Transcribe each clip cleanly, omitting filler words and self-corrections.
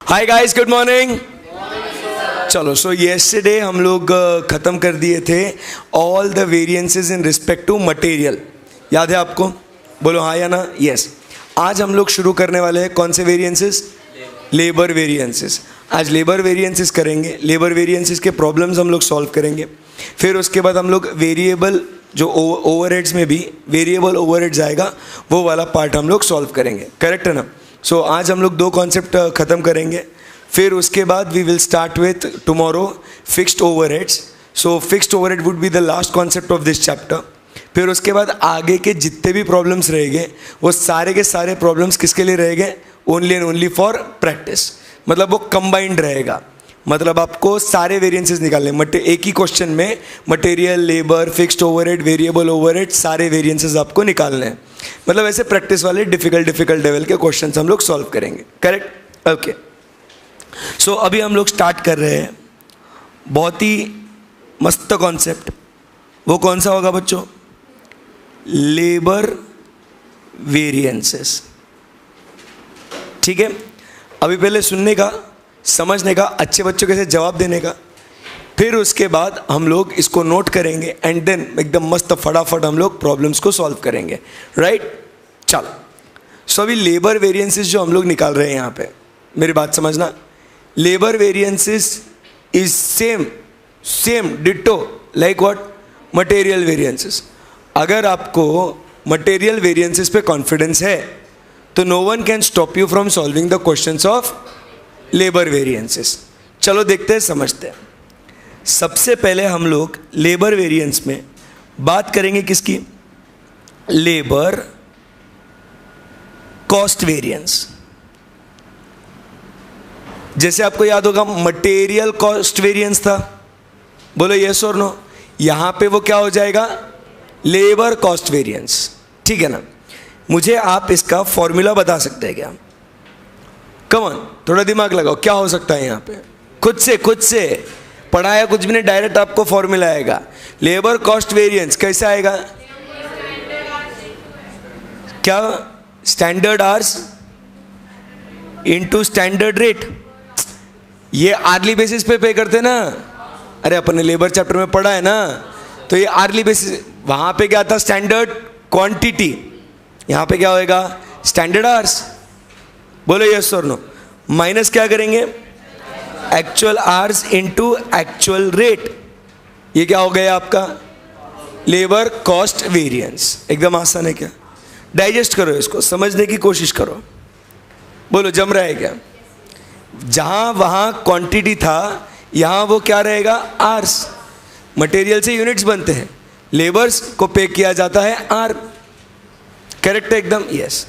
Hi guys, good morning. चलो, सो yesterday हम लोग ख़त्म कर दिए थे all the variances in respect to material. याद है आपको? बोलो हाँ या ना। यस। आज हम लोग शुरू करने वाले हैं कौन से वेरिएंसेस? Labour variances. आज लेबर वेरिएंसेस करेंगे। लेबर वेरिएंसेस के प्रॉब्लम्स हम लोग सॉल्व करेंगे। फिर उसके बाद हम लोग वेरिएबल जो ओवरहेड्स में भी वेरिएबल ओवरहेड्स आएगा वो वाला पार्ट हम लोग सॉल्व करेंगे। करेक्ट है ना? सो आज हम लोग दो कॉन्सेप्ट ख़त्म करेंगे। फिर उसके बाद we will start with tomorrow fixed overheads. So fixed overhead would be the last concept of this chapter. फिर उसके बाद आगे के जितने भी प्रॉब्लम्स रहेंगे वो सारे के सारे प्रॉब्लम्स किसके लिए रहेंगे? Only and only for practice. मतलब वो कंबाइंड रहेगा। मतलब आपको सारे वेरिएंसेस निकालने, एक ही क्वेश्चन में material, labour, fixed overhead, variable overhead, सारे वेरिएंसेस आपको निकालने हैं। मतलब ऐसे प्रैक्टिस वाले डिफिकल्ट लेवल के क्वेश्चंस हम लोग सॉल्व करेंगे। करेक्ट? ओके। सो अभी हम लोग स्टार्ट कर रहे हैं बहुत ही मस्त कॉन्सेप्ट। वो कौन सा होगा बच्चों? Labour variances. ठीक है? अभी पहले सुनने का, समझने का, अच्छे बच्चों के साथ जवाब देने का। फिर उसके बाद हम लोग इसको नोट करेंगे एंड देन एकदम मस्त फटाफट हम लोग प्रॉब्लम्स को सॉल्व करेंगे। राइट? चलो, सो अभी लेबर वेरिएंसेस जो हम लोग निकाल रहे हैं यहाँ पे, मेरी बात समझना। Labour variances is same ditto like what? Material variances. अगर आपको मटेरियल वेरिएंसेस पे कॉन्फिडेंस है तो no one can stop you from solving the questions of labour variances. चलो देखते हैं, समझते हैं। सबसे पहले हम लोग लेबर वेरिएंस में बात करेंगे किसकी? Labour cost variance. जैसे आपको याद होगा मटेरियल कॉस्ट वेरिएंस था। बोलो यस और नो। यहां पे वो क्या हो जाएगा? Labour cost variance. ठीक है ना? मुझे आप इसका फॉर्मूला बता सकते हैं क्या? कम ऑन, थोड़ा दिमाग लगाओ। क्या हो सकता है यहाँ पे? खुद से पढ़ाया कुछ भी नहीं, डायरेक्ट आपको फॉर्मूला आएगा। लेबर कॉस्ट वेरिएंस कैसे आएगा? क्या? Standard hours into standard rate. ये आर्ली बेसिस पे करते ना। अरे अपन ने लेबर चैप्टर में पढ़ा है ना, तो ये आर्ली बेसिस। वहां पे क्या था? Standard quantity. यहां पे क्या होएगा? Standard hours. बोलो यस और नो। माइनस क्या करेंगे? Actual hours into actual rate. ये क्या हो गया आपका? Labour cost variance. एकदम आसान है क्या? डाइजेस्ट करो इसको, समझने की कोशिश करो। बोलो जम रहा है क्या? जहां वहां क्वांटिटी था, यहां वो क्या रहेगा? आवर्स। मटेरियल से यूनिट्स बनते हैं, लेबर्स को पे किया जाता है आर। करेक्ट है एकदम? यस।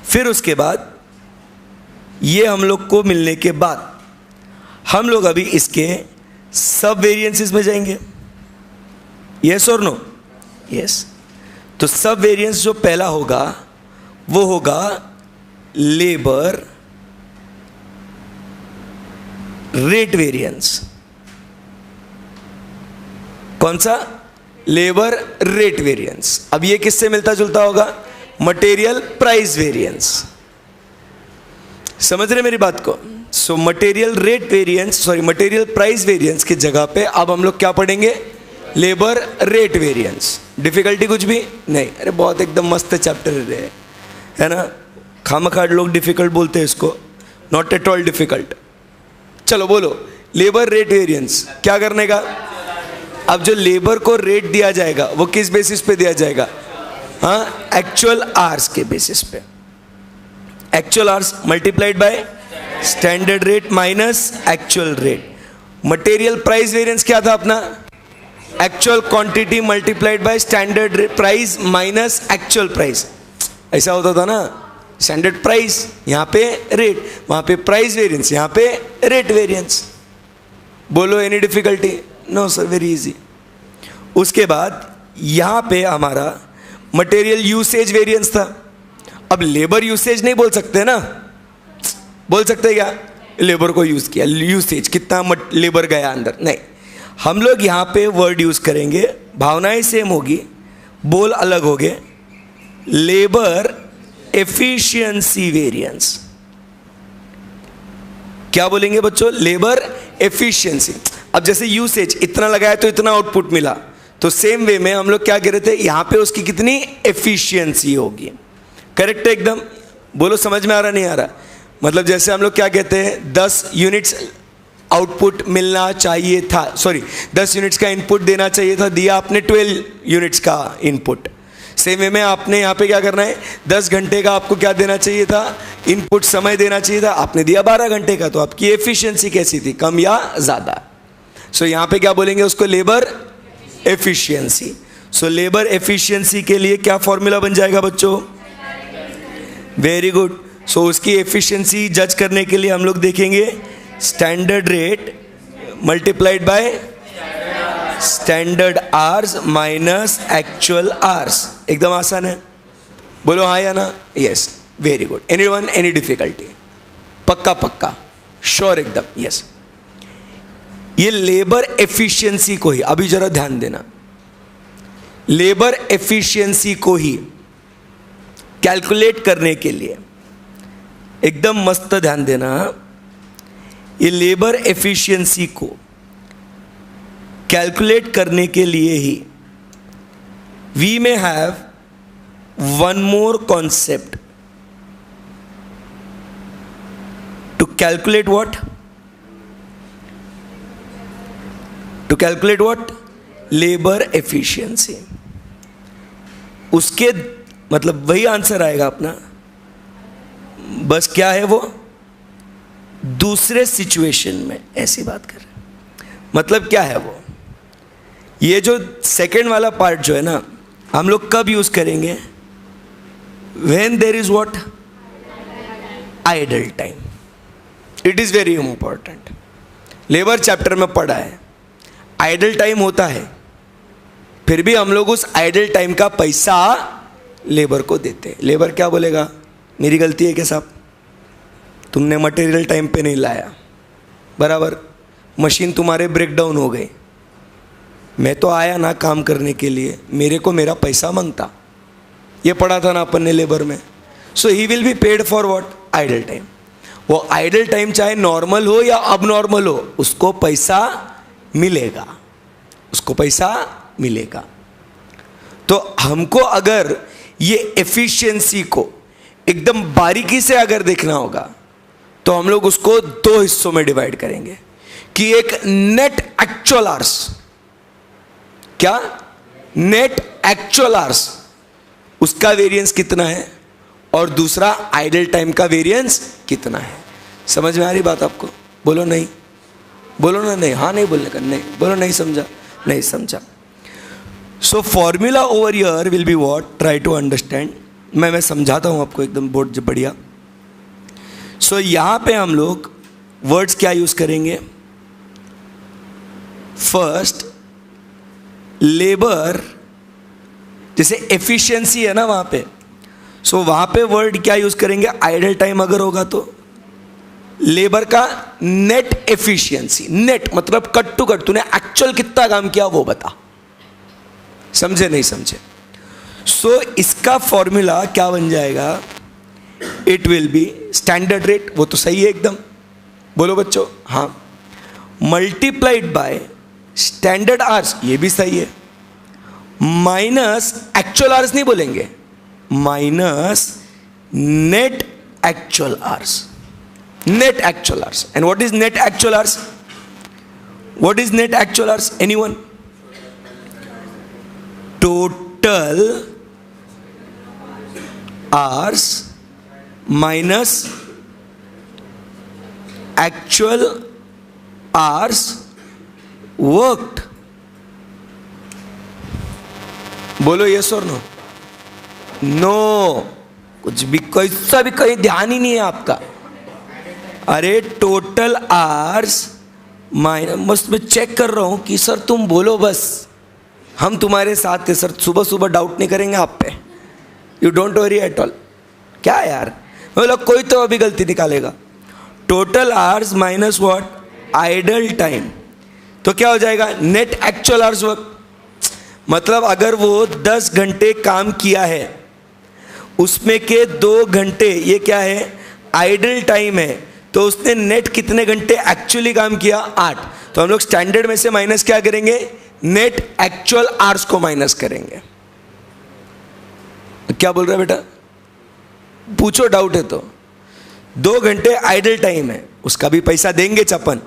फिर उसके बाद ये हम लोग को मिलने के बाद हम लोग अभी इसके सब वेरिएंसेस में जाएंगे। यस और नो? यस। तो सब वेरिएंस जो पहला होगा वो होगा लेबर रेट वेरिएंस। कौन सा? Labour rate variance. अब ये किससे मिलता जुलता होगा? Material price variance. समझ रहे मेरी बात को? So material rate variance, material price variance की जगह पे अब हम लोग क्या पढ़ेंगे? Labour rate variance. डिफिकल्टी कुछ भी नहीं। अरे बहुत एकदम मस्त चैप्टर है ना। खामखाड़ लोग डिफिकल्ट बोलते हैं इसको। Not at all difficult. चलो बोलो लेबर रेट वेरिएंस। क्या करने का? अब जो लेबर को रेट दिया जाएगा वो किस बेसिस पे दिया जाएगा? हाँ, एक्चुअल आवर्स के बेसिस पे। Actual hours multiplied by standard rate minus actual rate. Material price variance क्या था अपना? Actual quantity multiplied by standard price minus actual price. ऐसा होता था ना। स्टैंडर्ड प्राइस, यहाँ पे रेट, वहाँ पे प्राइस वेरिएंस, यहाँ पे रेट वेरिएंस। बोलो any difficulty? No sir, very easy. उसके बाद यहाँ पे हमारा मटेरियल यूसेज वेरिएंस था। अब लेबर यूसेज नहीं बोल सकते ना। बोल सकते क्या? लेबर को यूज़ किया, यूसेज कितना लेबर गया अंदर, नहीं। हम लोग यहाँ पे वर्ड यूज़ करेंगे, भावनाएं सेम होगी, बोल अलग होंगे। Labour efficiency variance. क्या बोलेंगे बच्चों? Labour efficiency. अब जैसे यूसेज इतना लगाया तो इतना आउटपुट मिला, तो सेम वे में हम लोग क्या कह रहे थे, यहाँ पे उसकी कितनी एफिशिएंसी होगी। करेक्ट है एकदम? बोलो समझ में आ रहा नहीं आ रहा? मतलब जैसे हम लोग क्या कहते हैं, 10 यूनिट्स आउटपुट मिलना चाहिए था, सॉरी 10 यूनिट्स का इनपुट देना चाहिए था, दिया आपने 12 यूनिट्स का इनपुट। सेम वे में आपने यहाँ पे क्या करना है, 10 घंटे का आपको क्या देना चाहिए था, इनपुट समय देना चाहिए था, आपने दिया 12 घंटे का, तो आपकी एफिशिएंसी कैसी थी, कम या ज़्यादा? सो यहाँ पे क्या बोलेंगे उसको, labour efficiency. So labour efficiency के लिए क्या फॉर्मूला बन जाएगा बच्चों? Very good. सो उसकी एफिशिएंसी जज करने के लिए हम लोग देखेंगे standard rate multiplied by standard hours minus actual hours. एकदम आसान है, बोलो हाँ या ना? Yes, very good. Anyone, any difficulty? पक्का पक्का, श्योर एकदम, यस। ये लेबर एफिशिएंसी को ही, अभी जरा ध्यान देना, लेबर एफिशिएंसी को ही कैलकुलेट करने के लिए एकदम मस्त ध्यान देना, ये लेबर एफिशिएंसी को कैलकुलेट करने के लिए ही we may have one more concept to calculate what? To calculate what? Labour efficiency. उसके मतलब वही आंसर आएगा अपना, बस क्या है वो, दूसरे सिचुएशन में ऐसी बात कर रहे हैं। मतलब क्या है वो, ये जो सेकंड वाला पार्ट जो है ना, हम लोग कब यूज करेंगे? When there is what? Idle time. It is very important, labour chapter में पढ़ा है, आइडल टाइम होता है, फिर भी हम लोग उस आइडल टाइम का पैसा लेबर को देते हैं। लेबर क्या बोलेगा, मेरी गलती है क्या साहब, तुमने मटेरियल टाइम पे नहीं लाया, बराबर, मशीन तुम्हारे ब्रेक डाउन हो गई, मैं तो आया ना काम करने के लिए, मेरे को मेरा पैसा मांगता। ये पढ़ा था ना अपन ने लेबर में। So he will be paid for what? Idle time. वो आइडल टाइम चाहे नॉर्मल हो या अब नॉर्मल हो, उसको पैसा मिलेगा, उसको पैसा मिलेगा। तो हमको अगर ये एफिशिएंसी को एकदम बारीकी से अगर देखना होगा, तो हम लोग उसको 2 हिस्सों में डिवाइड करेंगे कि एक नेट एक्चुअल आवर्स, क्या नेट एक्चुअल आवर्स, उसका वेरिएंस कितना है, और दूसरा आइडल टाइम का वेरिएंस कितना है। समझ में आ रही बात आपको? बोलो नहीं, बोलो ना नहीं, हाँ नहीं बोलने का, नहीं बोलो नहीं समझा, नहीं समझा। So formula over here will be what? Try to understand. मैं समझाता हूँ आपको एकदम बहुत बढ़िया। सो यहाँ पे हम लोग वर्ड्स क्या यूज करेंगे? फर्स्ट लेबर, जैसे एफिशिएंसी है ना वहाँ पे, सो वहाँ पे वर्ड क्या यूज करेंगे? आइडल टाइम अगर होगा तो लेबर का नेट एफिशिएंसी। नेट मतलब कट टू कट, तूने एक्चुअल कितना काम किया वो बता। समझे नहीं समझे? सो इसका फॉर्मूला क्या बन जाएगा? It will be standard rate, वो तो सही है एकदम, बोलो बच्चों हाँ, मल्टीप्लाइड बाय स्टैंडर्ड आवर्स, ये भी सही है, माइनस एक्चुअल आवर्स नहीं बोलेंगे, minus net actual hours. Net actual hours. And what is net actual hours? What is net actual hours? Anyone? Total hours minus actual hours worked. बोलो yes or no? No. कुछ भी, कैसा भी, कहीं ध्यान ही नहीं है आपका। अरे टोटल आवर्स माइनस, मस्त मैं चेक कर रहा हूँ कि सर तुम बोलो, बस हम तुम्हारे साथ थे सर, सुबह सुबह डाउट नहीं करेंगे आप पे, you don't worry at all. क्या यार, मतलब कोई तो अभी गलती निकालेगा। Total hours minus what? Idle time. तो क्या हो जाएगा? Net actual hours work. मतलब अगर वो 10 घंटे काम किया है, उसमें के 2 घंटे ये क्या है? आइडल टाइम है, तो उसने नेट कितने घंटे एक्चुअली काम किया? 8। तो हम लोग स्टैंडर्ड में से माइनस क्या करेंगे? नेट एक्चुअल आवर्स को माइनस करेंगे। क्या बोल रहा है बेटा? पूछो, डाउट है तो। 2 घंटे आइडल टाइम है, उसका भी पैसा देंगे चपन,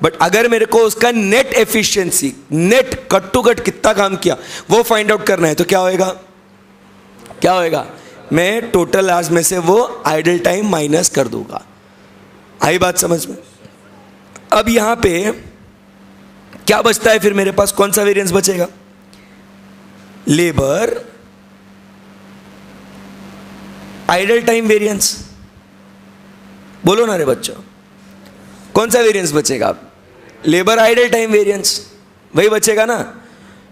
बट अगर मेरे को उसका net efficiency, net cut to cut कितना काम किया वो फाइंड आउट करना है, तो क्या होएगा? क्या होएगा? मैं टोटल आवर्स में से वो आइडल टाइम माइनस कर दूंगा। आई बात समझ में? अब यहां पे क्या बचता है फिर मेरे पास? कौन सा वेरिएंस बचेगा? Labour idle time variance. बोलो ना रे बच्चों, कौन सा वेरिएंस बचेगा? लेबर आइडल टाइम वेरिएंस, वही बचेगा ना।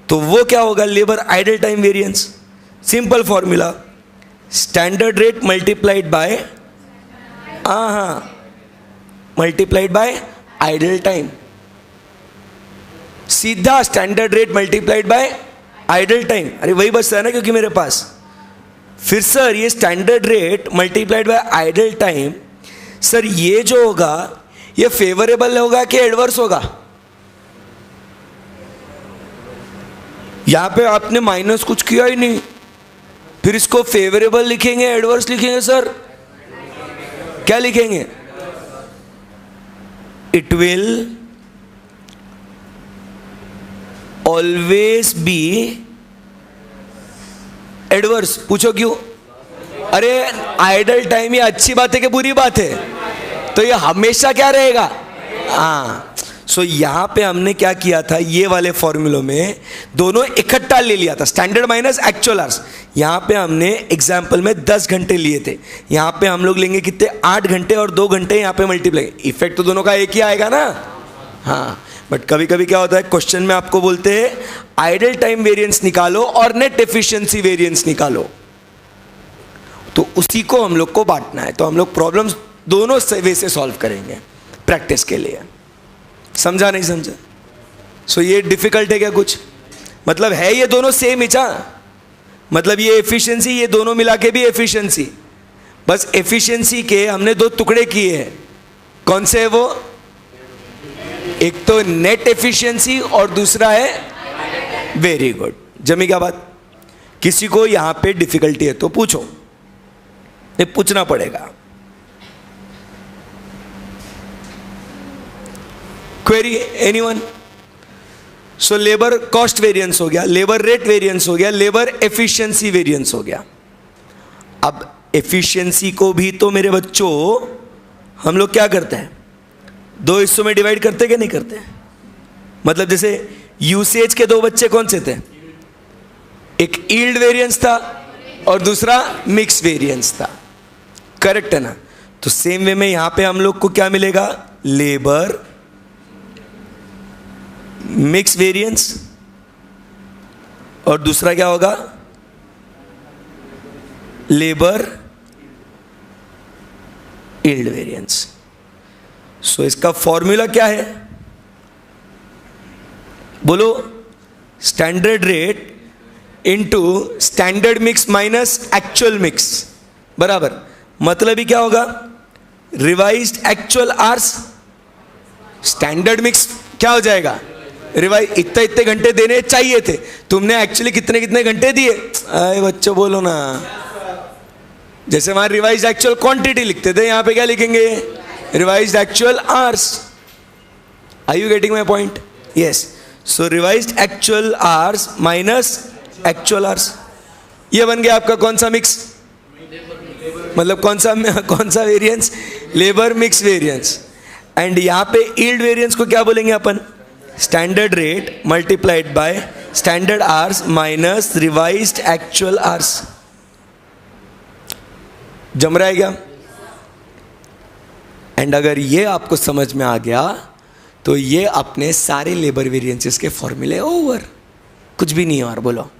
तो वो क्या होगा? Labour idle time variance. Simple formula, standard rate multiplied by multiplied by idle time. सीधा standard rate multiplied by idle time. अरे वही बचता है ना, क्योंकि मेरे पास फिर सर ये standard rate multiplied by idle time, sir ये जो होगा ये फेवरेबल होगा कि एडवर्स होगा? यहां पे आपने माइनस कुछ किया ही नहीं, फिर इसको फेवरेबल लिखेंगे एडवर्स लिखेंगे? सर क्या लिखेंगे? It will always be adverse. पूछो क्यों? अरे आइडल टाइम ये अच्छी बात है कि बुरी बात है? तो ये हमेशा क्या रहेगा? हाँ। सो यहां पे हमने क्या किया था, ये वाले फॉर्मूलों में दोनों इकट्ठा ले लिया था, स्टैंडर्ड माइनस एक्चुअल आवर्स। यहां पे हमने एग्जाम्पल में 10 घंटे लिए थे, यहां पे हम लोग लेंगे कितने? 8 घंटे और 2 घंटे यहां पे मल्टीप्लाई। इफेक्ट तो दोनों का एक ही आएगा ना। हाँ, बट कभी कभी क्या होता है, क्वेश्चन में आपको बोलते हैं आइडल टाइम वेरिएंस निकालो और नेट एफिशिएंसी वेरिएंस निकालो, तो उसी को हम लोग को बांटना है। तो हम लोग प्रॉब्लम्स दोनों वे से सॉल्व करेंगे प्रैक्टिस के लिए। समझा नहीं समझा? सो ये डिफिकल्ट है क्या कुछ? मतलब है ये दोनों सेम ही चा, मतलब ये एफिशिएंसी, ये दोनों मिला के भी एफिशिएंसी, बस एफिशिएंसी के हमने 2 टुकड़े किए हैं। कौन से है वो? एक तो नेट एफिशिएंसी और दूसरा है वेरी गुड। जमी क्या बात? किसी को यहां पे डिफिकल्टी है तो पूछो, ये पूछना पड़ेगा। Query anyone? So labour cost variance हो गया, लेबर रेट वेरिएंस हो गया, लेबर एफिशिएंसी वेरिएंस हो गया। अब एफिशिएंसी को भी तो मेरे बच्चों हम लोग क्या करते हैं? 2 हिस्सों में डिवाइड करते कि नहीं करते? मतलब जैसे यूसेज के 2 बच्चे कौन से थे? एक यील्ड वेरिएंस था और दूसरा मिक्स वेरिएंस था, करेक्ट है ना? तो सेम वे में यहां पे हम लोग को क्या मिलेगा? लेबर मिक्स वेरिएंस और दूसरा क्या होगा? Labour yield variance. सो इसका फॉर्मूला क्या है? बोलो, standard rate into standard mix minus actual mix बराबर, मतलब ही क्या होगा? Revised actual hours. Standard mix क्या हो जाएगा? रिवाइज, इतने घंटे देने चाहिए थे, तुमने एक्चुअली कितने कितने घंटे दिए? अरे बच्चों बोलो ना। जैसे वहां रिवाइज्ड एक्चुअल क्वांटिटी लिखते थे, यहां पे क्या लिखेंगे? Revised actual hours. Are you getting my point? Yes. So revised actual hours minus actual hours, ये बन गया आपका कौन सा मिक्स? मतलब कौन सा variance? Labour mix variance. And यहां पे यील्ड वेरिएंस को क्या बोलेंगे अपन? Standard rate multiplied by standard hours minus revised actual hours. जम रहा है क्या? एंड अगर ये आपको समझ में आ गया तो ये अपने सारे लेबर वेरिएंसेस के फॉर्मूले ओवर, कुछ भी नहीं है और। बोलो,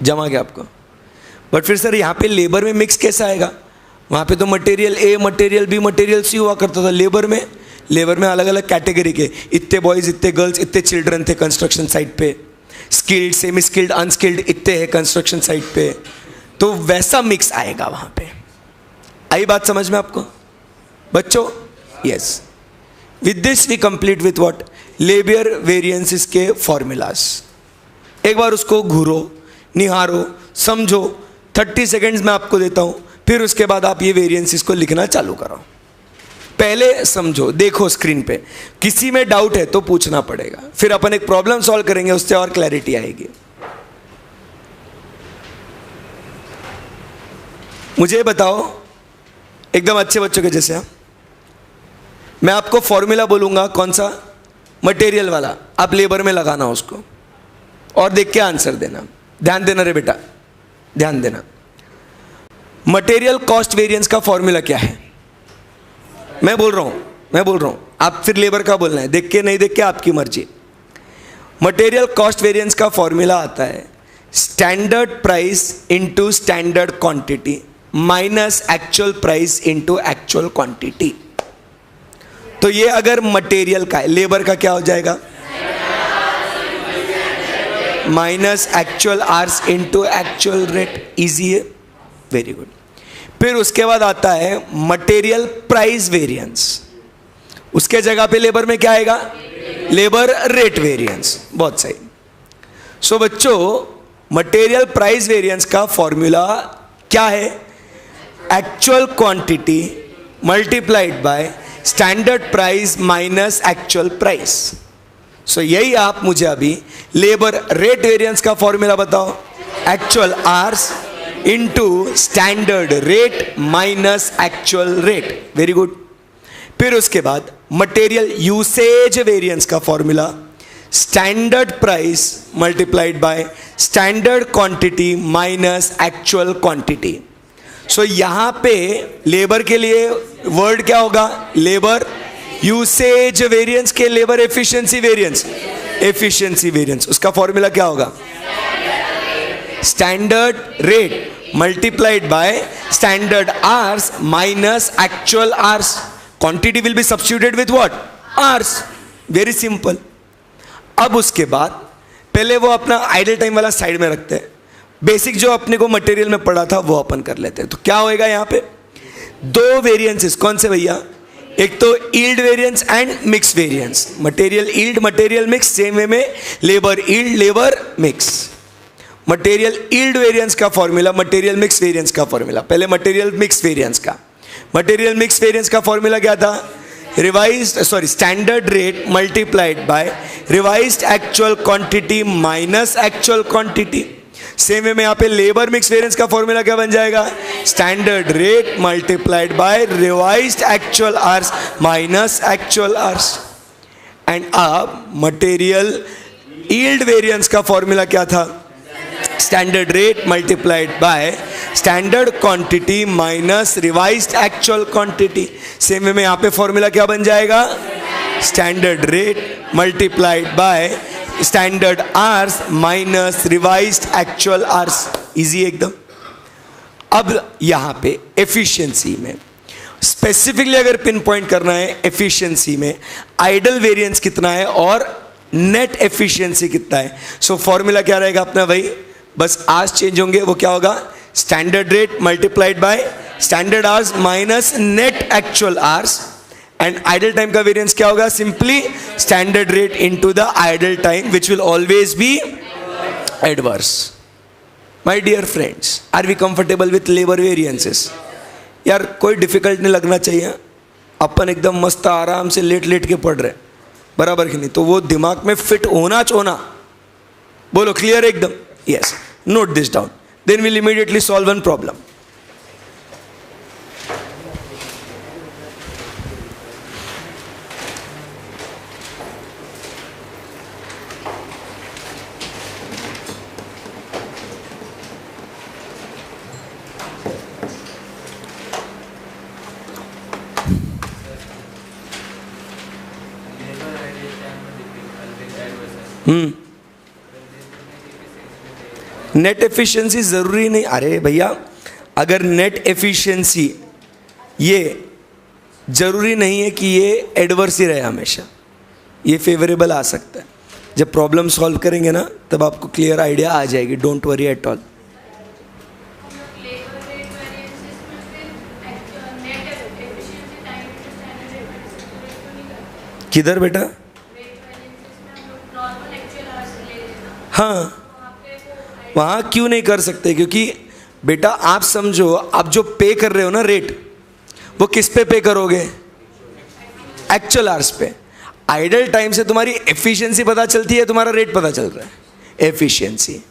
जमा गया आपको? बट फिर सर यहाँ पे लेबर में मिक्स कैसा आएगा? वहाँ पे तो material A, material B, material C हुआ करता था। लेबर में अलग अलग कैटेगरी के, इतने बॉयज़, इतने गर्ल्स, इतने चिल्ड्रन थे कंस्ट्रक्शन साइट पे, स्किल्ड, सेमी स्किल्ड, अनस्किल्ड इतने हैं कंस्ट्रक्शन साइट पे, तो वैसा मिक्स आएगा वहाँ पे। आई बात समझ में आपको? बच्चों yes, with this we complete with what, labour variances के फॉर्मूलाज। एक बार उसको घूरो, निहारो, समझो, 30 सेकेंड्स में आपको देता हूँ, फिर उसके बाद आप ये वेरिएंसेस को लिखना चालू करो। पहले समझो, देखो स्क्रीन पे, किसी में डाउट है तो पूछना पड़ेगा, फिर अपन एक प्रॉब्लम सॉल्व करेंगे, उससे और क्लैरिटी आएगी। मुझे बताओ एकदम अच्छे बच्चों के जैसे, मैं आपको फॉर्मूला बोलूंगा, कौन सा, मटेरियल वाला, आप लेबर में लगाना उसको और देख के आंसर देना। ध्यान देना रे बेटा, ध्यान देना। मटेरियल कॉस्ट वेरिएंस का फॉर्मूला क्या है? मैं बोल रहा हूं, आप फिर लेबर का बोलना है, देख के नहीं देख के आपकी मर्जी। मटेरियल कॉस्ट वेरिएंस का फॉर्मूला आता है standard price into standard quantity minus actual price into actual quantity. तो ये अगर मटेरियल का है, लेबर का क्या हो जाएगा, minus actual hours into actual rate. Easy है, वेरी गुड। फिर उसके बाद आता है मटेरियल प्राइस वेरिएंस, उसके जगह पे लेबर में क्या आएगा, लेबर रेट वेरिएंस। बहुत सही। सो बच्चों, मटेरियल प्राइस वेरिएंस का फॉर्मूला क्या है, actual quantity multiplied by standard price minus actual price. So यही आप मुझे अभी लेबर रेट वेरिएंस का फॉर्मूला बताओ, actual hours into standard rate minus actual rate. Very good. फिर उसके बाद मटेरियल यूसेज वेरिएंस का formula standard price multiplied by standard quantity minus actual quantity. So यहां पे लेबर के लिए वर्ड क्या होगा, लेबर यूसेज वेरिएंस के labour efficiency variance, efficiency variance, उसका फॉर्मूला क्या होगा, standard rate multiplied by standard hours minus actual hours. Quantity will be substituted with what, hours. Very simple. अब उसके बाद पहले वो अपना आइडल टाइम वाला साइड में रखते हैं, बेसिक जो अपने को मटेरियल में पढ़ा था वो अपन कर लेते हैं। तो क्या होएगा यहाँ पे, दो वेरिएंसेस, कौन से भैया, एक तो yield variance and mix variance. Material yield, material mix, same way में labour yield, labour mix. Material yield variance का फॉर्मूला, मटेरियल मिक्स वेरिएंस का फॉर्मूला। पहले मटेरियल मिक्स वेरिएंस का, मटेरियल मिक्स वेरिएंस का फॉर्मूला क्या था, standard rate multiplied by revised actual quantity minus actual quantity. Same way में यहाँ पे लेबर मिक्स वेरिएंस का फॉर्मूला क्या बन जाएगा, standard rate multiplied by revised actual hours minus actual hours. And अब मटेरियल यील्ड वेरिएंस का फॉर्मूला क्या था, standard rate multiplied by standard quantity minus revised actual quantity. Same way में यहाँ पे फॉर्मूला क्या बन जाएगा, standard rate multiplied by standard hours minus revised actual hours. Easy एकदम। अब यहाँ पे एफिशिएंसी में स्पेसिफिकली अगर पिन पॉइंट करना है, एफिशिएंसी में आइडल वेरिएंस कितना है और नेट एफिशिएंसी कितना है। सो फॉर्मूला क्या रहेगा अपना भाई, बस आवर्स चेंज होंगे, वो क्या होगा, standard rate multiplied by standard hours minus net actual hours. And idle time का वेरिएंस क्या होगा, simply standard rate into the idle time which will always be adverse. My dear friends, are we comfortable with labour variances? यार कोई difficult नहीं लगना चाहिए, अपन एकदम मस्त आराम से लेट लेट के पढ़ रहे, बराबर कि नहीं? तो वो दिमाग में फिट होना चोना, बोलो क्लियर एकदम, yes. Note this down, then will immediately solve one problem. Net efficiency जरूरी नहीं, अरे भैया अगर नेट एफिशिएंसी ये जरूरी नहीं है कि ये एडवर्स ही रहे हमेशा, ये फेवरेबल आ सकता है। जब प्रॉब्लम सॉल्व करेंगे ना तब आपको क्लियर आइडिया आ जाएगी, डोंट वरी एट ऑल। किधर बेटा? हाँ, वहाँ क्यों नहीं कर सकते? क्योंकि बेटा आप समझो, आप जो पे कर रहे हो ना रेट, वो किस पे करोगे? एक्चुअल आवर्स पे। आइडल टाइम से तुम्हारी एफिशिएंसी पता चलती है, तुम्हारा रेट पता चल रहा है, एफिशिएंसी।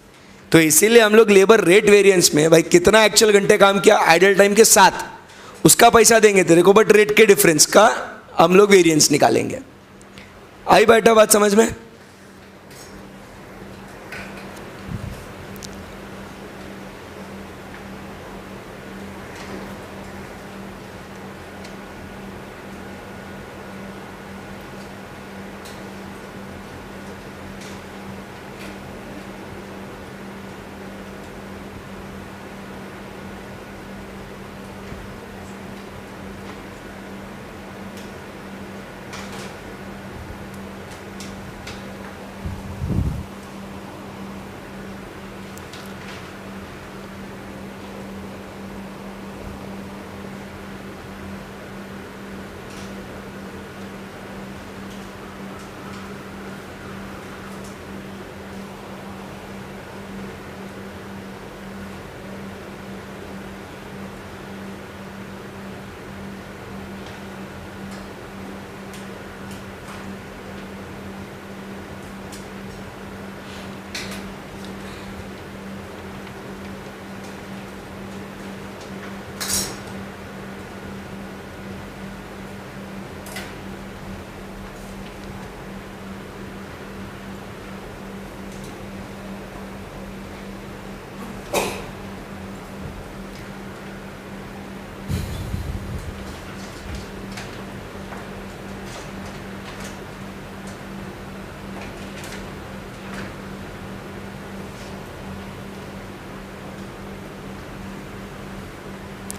तो इसीलिए हम लोग लेबर रेट वेरिएंस में भाई कितना एक्चुअल घंटे काम किया आइडल टाइम के साथ, उसका पैसा देंगे तेरे को, बट रेट के डिफरेंस का हम लोग वेरिएंस निकालेंगे। आई बेटा बात समझ में?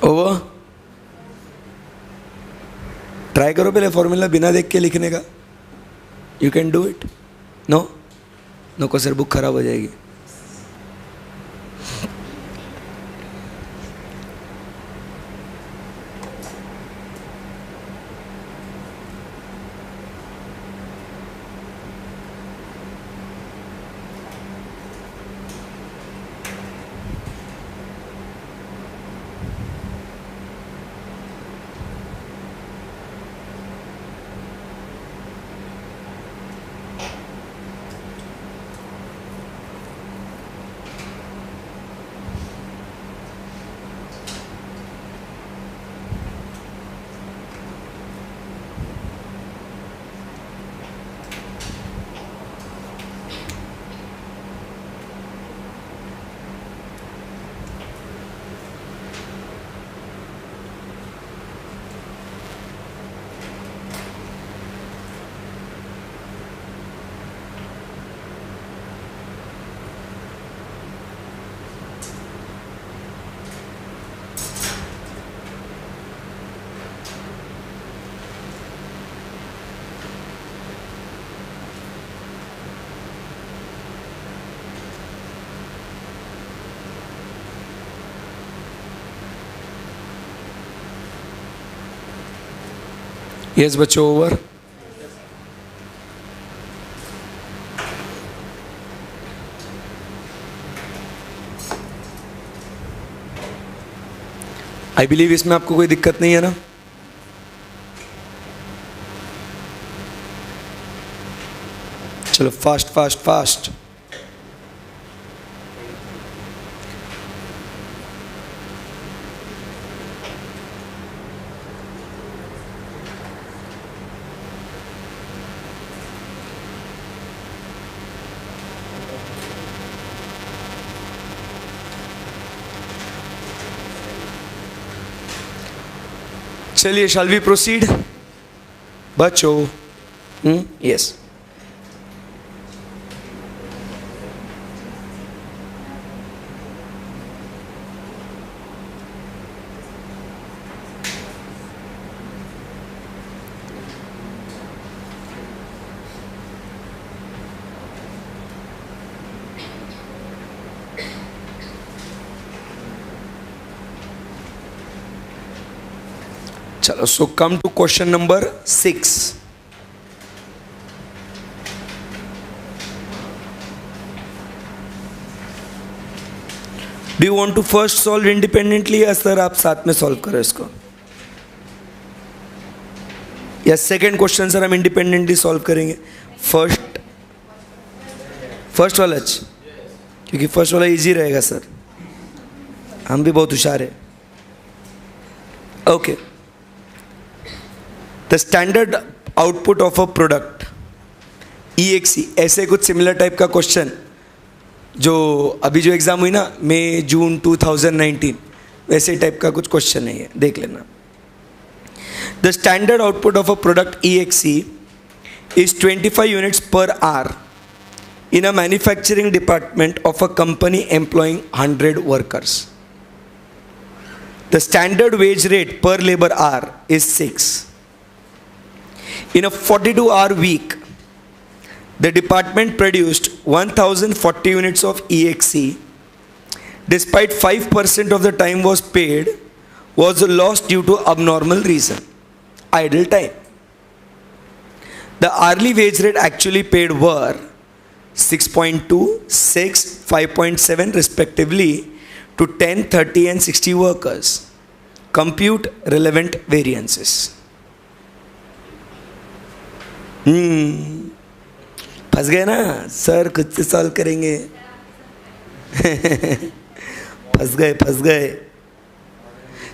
ओवर ट्राई करो पहले फॉर्मूला बिना देख के लिखने का। You can do it. No no को सर बुक खराब हो जाएगी। यस बच्चों, ओवर। आई बिलीव इसमें आपको कोई दिक्कत नहीं है ना? चलो फास्ट फास्ट फास्ट। चलिए शैल वी प्रोसीड बच्चों? यस। चलो, so come to question number 6। Do you want to first solve independently या सर आप साथ में सॉल्व करो इसको, या सेकेंड क्वेश्चन सर हम इंडिपेंडेंटली सॉल्व करेंगे? फर्स्ट वाला अच्छा, क्योंकि फर्स्ट वाला इजी रहेगा सर, हम भी बहुत होशियार है। Okay, the standard output of a product EXE, ऐसे कुछ सिमिलर टाइप का क्वेश्चन जो अभी जो एग्जाम हुई ना मई जून 2019, वैसे टाइप का कुछ क्वेश्चन है ये, देख लेना। The standard output of a product EXE is 25 units per hour in a manufacturing department of a company employing 100 workers. The standard wage rate per labor hour is 6. In a 42-hour week, the department produced 1040 units of EXE. Despite 5% of the time was paid, was lost due to abnormal reason, idle time. The hourly wage rate actually paid were 6.2, 6, 5.7 respectively to 10, 30 and 60 workers. Compute relevant variances. फंस गए ना sir, खुद से solve करेंगे। फंस गए।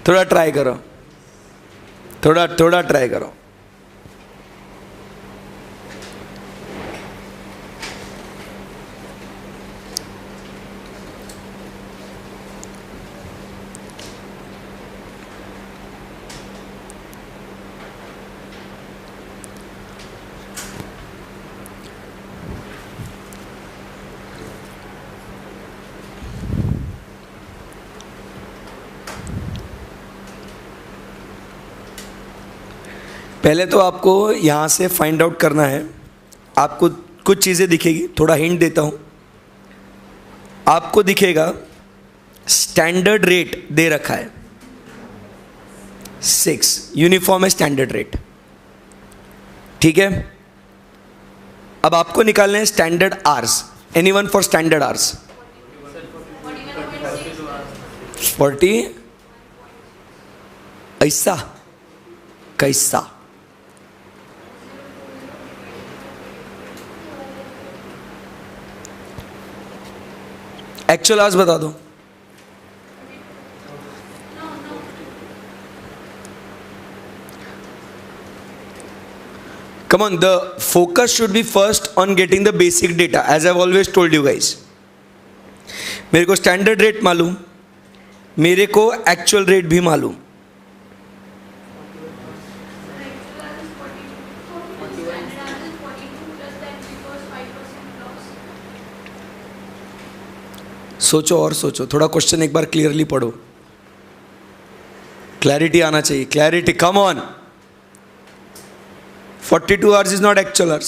थोड़ा try करो, थोड़ा ट्राई करो। पहले तो आपको यहाँ से फाइंड आउट करना है। आपको कुछ चीज़ें दिखेगी, थोड़ा हिंट देता हूँ। आपको दिखेगा स्टैंडर्ड रेट दे रखा है 6, यूनिफॉर्म है स्टैंडर्ड रेट, ठीक है। अब आपको निकालने हैं standard hours. Anyone for standard hours? 40 ऐसा कैसा? एक्चुअल आवर्स बता दो। Come on, the focus should be first on getting the basic data, as I've always told you guys. मेरे को स्टैंडर्ड रेट मालूम, मेरे को एक्चुअल रेट भी मालूम। सोचो और सोचो, थोड़ा क्वेश्चन एक बार क्लियरली पढ़ो, क्लैरिटी आना चाहिए, clarity, come on. 42 hours is not actual hours.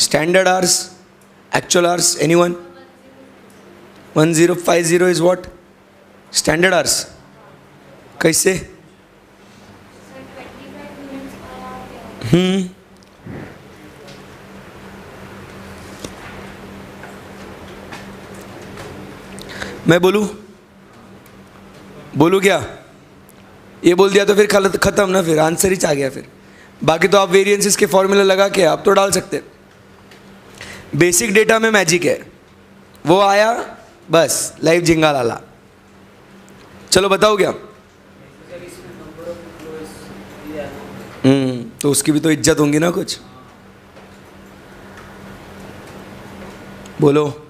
Standard hours, actual hours, anyone? 1050 is what? Standard hours. कैसे? मैं बोलूँ क्या? ये बोल दिया तो फिर खत्म ना, फिर आंसर ही आ गया फिर। बाकी तो आप वेरिएंसेस के फॉर्मूला लगा के आप तो डाल सकते। बेसिक डेटा में मैजिक है, वो आया बस लाइव जिंगा लाला। चलो बताओ क्या? तो उसकी भी तो इज्जत होंगी ना कुछ, बोलो।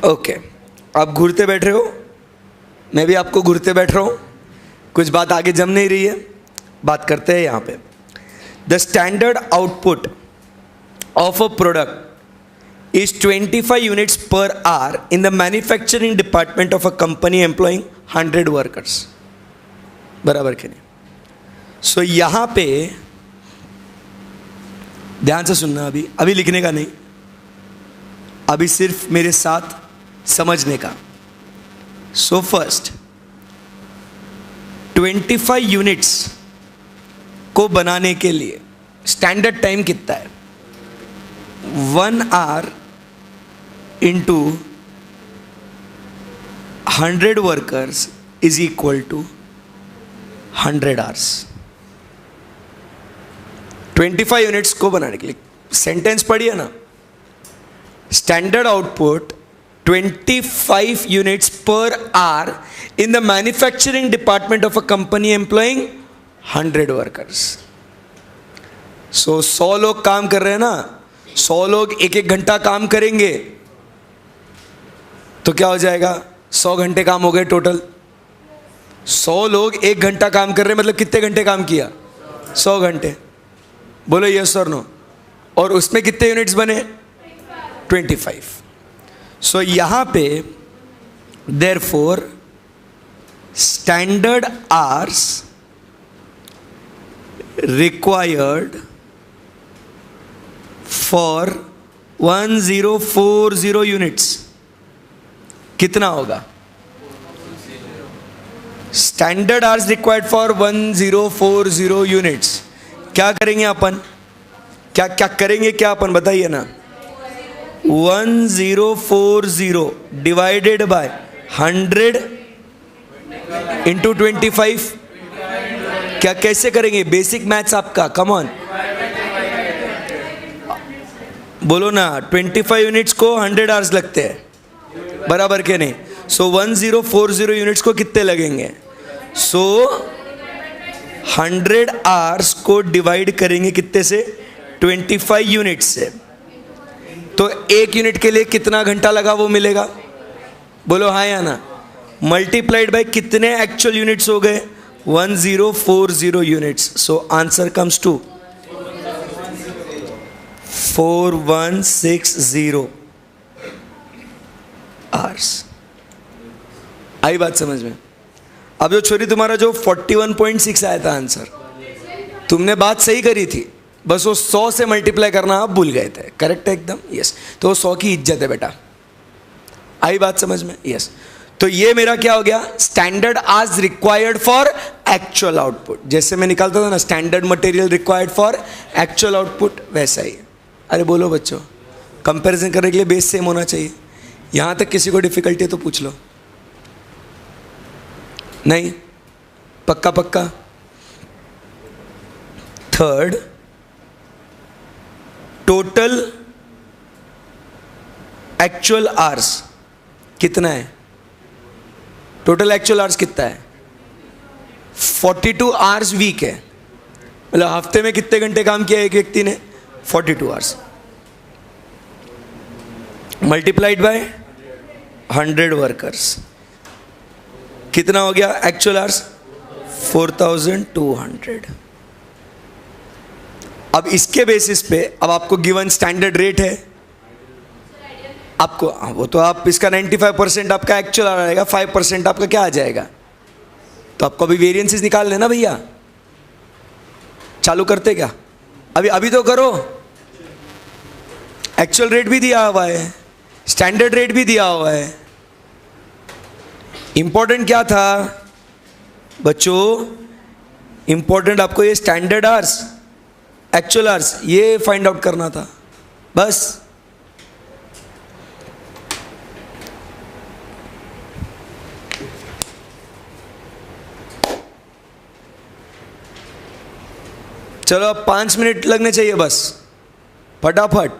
ओके, आप घूरते बैठ रहे हो, मैं भी आपको घूरते बैठ रहा हूँ, कुछ बात आगे जम नहीं रही है, बात करते हैं यहाँ पे। The standard output of a product is 25 units per hour in the manufacturing department of a company employing 100 workers, बराबर के नहीं? सो यहाँ पे ध्यान से सुनना, अभी लिखने का नहीं, अभी सिर्फ मेरे साथ समझने का। सो फर्स्ट 25 यूनिट्स को बनाने के लिए स्टैंडर्ड टाइम कितना है? 1 hour into 100 workers is equal to 100 hours. 25 units को बनाने के लिए सेंटेंस पढ़िए ना, standard output 25 units per hour in the manufacturing department of a company employing 100 workers. So 100 लोग काम कर रहे हैं ना, 100 लोग एक एक घंटा काम करेंगे तो क्या हो जाएगा? 100 घंटे काम हो गए टोटल। 100 लोग एक घंटा काम कर रहे हैं, मतलब कितने घंटे काम किया? 100 घंटे। बोलो यस और नो। और उसमें कितने यूनिट्स बने? 25। सो यहां पे therefore standard hours required for 1040 units कितना होगा? Standard hours required for 1040 units. क्या करेंगे अपन? क्या क्या करेंगे? क्या अपन बताइए ना। 1040 डिवाइडेड बाय 100 इंटू 25। क्या कैसे करेंगे? बेसिक मैथ्स आपका, कम ऑन बोलो ना। 25 यूनिट्स को 100 आवर्स लगते हैं, बराबर के नहीं? सो 1040 यूनिट्स को कितने लगेंगे? सो 100 आवर्स को डिवाइड करेंगे कितने से? 25 यूनिट्स से। तो एक यूनिट के लिए कितना घंटा लगा वो मिलेगा? बोलो हाँ या ना। मल्टीप्लाइड बाय कितने एक्चुअल यूनिट्स हो गए? 1040 units. So answer comes to 4160 hours. आई बात समझ में? अब जो छोरी तुम्हारा जो 41.6 आया था आंसर, तुमने बात सही करी थी, बस वो 100 से मल्टीप्लाई करना आप भूल गए थे। करेक्ट है एकदम, यस। तो 100 की इज्जत है बेटा। आई बात समझ में? यस। तो ये मेरा क्या हो गया? Standard hours required for actual output. जैसे मैं निकालता था ना standard material required for actual output, वैसा ही। अरे बोलो बच्चों, कंपैरिजन करने के लिए बेस सेम होना चाहिए। यहां तक किसी को डिफिकल्टी है तो पूछ लो। नहीं? पक्का पक्का? थर्ड, टोटल एक्चुअल आवर्स कितना है? टोटल एक्चुअल आवर्स कितना है? 42 आवर्स वीक है। मतलब हफ्ते में कितने घंटे काम किया एक व्यक्ति ने? 42 आवर्स मल्टीप्लाइड बाय 100 वर्कर्स, कितना हो गया एक्चुअल आवर्स? 4200। अब इसके बेसिस पे अब आपको गिवन स्टैंडर्ड रेट है आपको, वो तो आप इसका 95% आपका एक्चुअल आ जाएगा, 5% आपका क्या आ जाएगा? तो आपको अभी वेरिएंसेस निकाल लेना भैया। चालू करते क्या? अभी तो करो। एक्चुअल रेट भी दिया हुआ है, स्टैंडर्ड रेट भी दिया हुआ है। इंपॉर्टेंट क्या था बच्चों? इंपॉर्टेंट आपको ये स्टैंडर्ड आवर्स, एक्चुअल आवर्स, ये फाइंड आउट करना था बस। चलो अब 5 मिनट लगने चाहिए बस, फटाफट।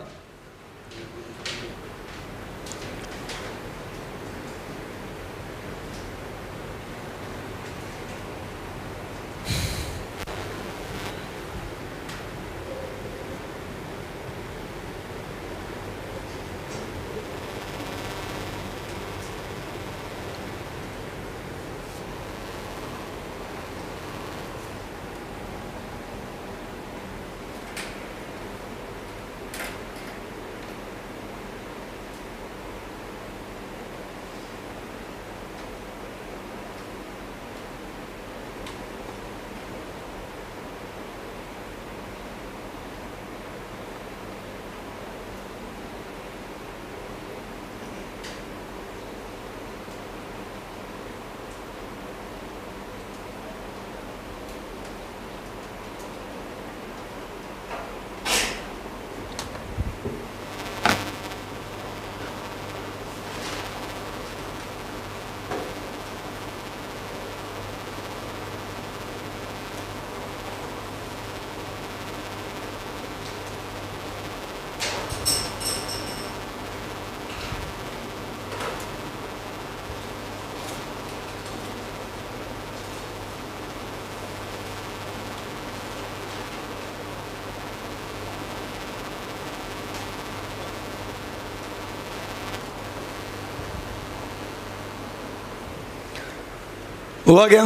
हुआ क्या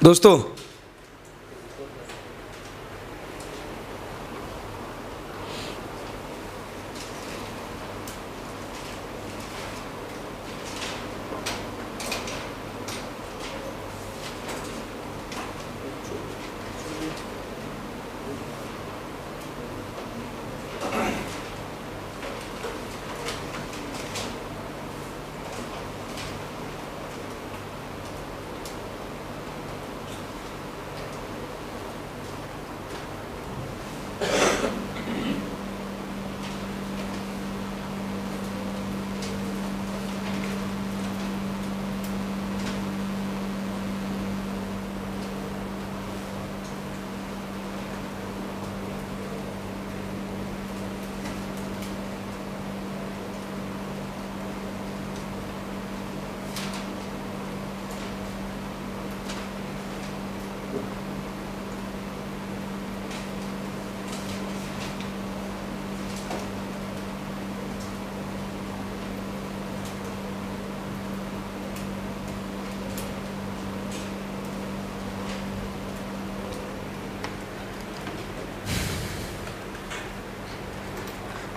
दोस्तों?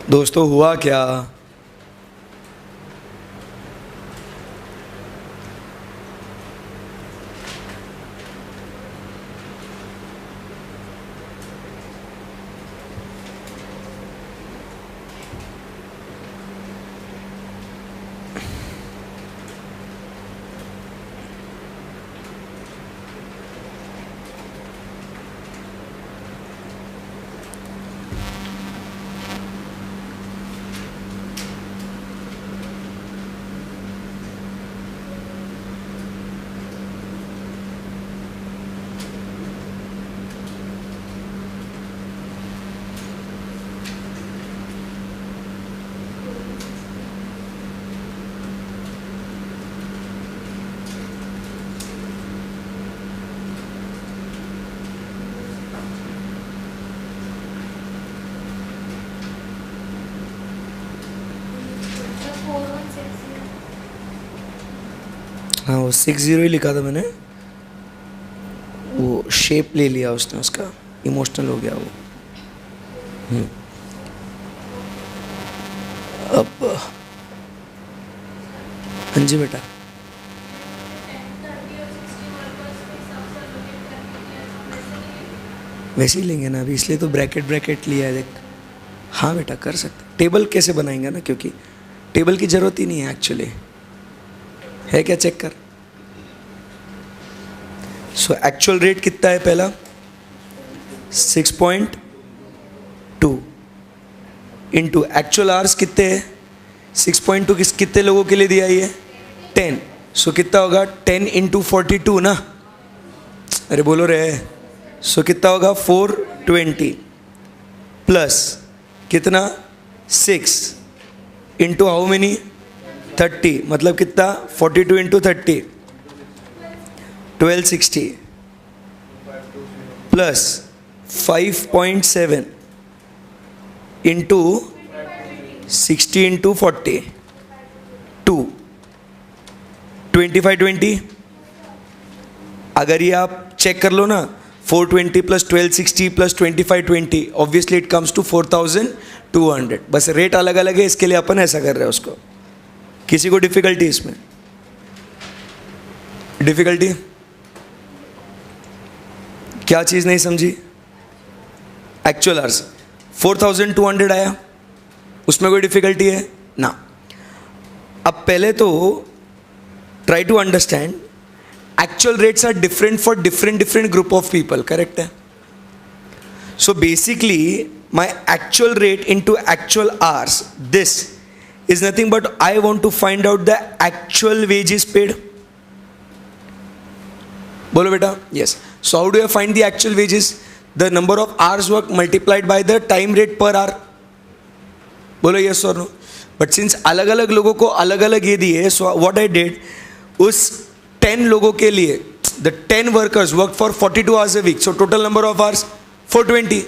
दोस्तों हुआ क्या? हाँ वो 60 ही लिखा था मैंने, वो शेप ले लिया उसने, उसका इमोशनल हो गया वो। अब हाँ जी बेटा, वैसे ही लेंगे ना अभी, इसलिए तो ब्रैकेट ब्रैकेट लिया है देख। हाँ बेटा कर सकते। टेबल कैसे बनाएंगे ना, क्योंकि टेबल की ज़रूरत ही नहीं है एक्चुअली, है क्या? चेक कर। सो एक्चुअल रेट कितना है पहला? 6.2 इंटू एक्चुअल आवर्स कितने हैं? 6.2 कितने लोगों के लिए दिया ये? 10। सो कितना होगा? 10 इंटू 42 ना, अरे बोलो रे। सो कितना होगा? 420 प्लस कितना? 6 इंटू हाउ मेनी? 30, मतलब कितना? 42 इंटू 30 1260 प्लस 5.7 इंटू 60 इंटू 40 2 2520। अगर ये आप चेक कर लो ना, 420 plus 1260 plus 2520, obviously it comes to 4200। बस रेट अलग अलग है, इसके लिए अपन ऐसा कर रहे हैं उसको। किसी को डिफिकल्टी इसमें? डिफिकल्टी क्या चीज़ नहीं समझी? एक्चुअल आवर्स 4200 आया, उसमें कोई डिफिकल्टी है ना? अब पहले तो try to understand, actual rates are different for different group of people, correct है? So basically my actual rate into actual hours, this is nothing but I want to find out the actual wages paid. बोलो बेटा, yes. So how do I find the actual wages? The number of hours work multiplied by the time rate per hour. बोलो yes or no. But since अलग अलग लोगों को अलग अलग ये दिए, so what I did, उस 10 लोगों के लिए, the 10 workers worked for 42 hours a week, so total number of hours 420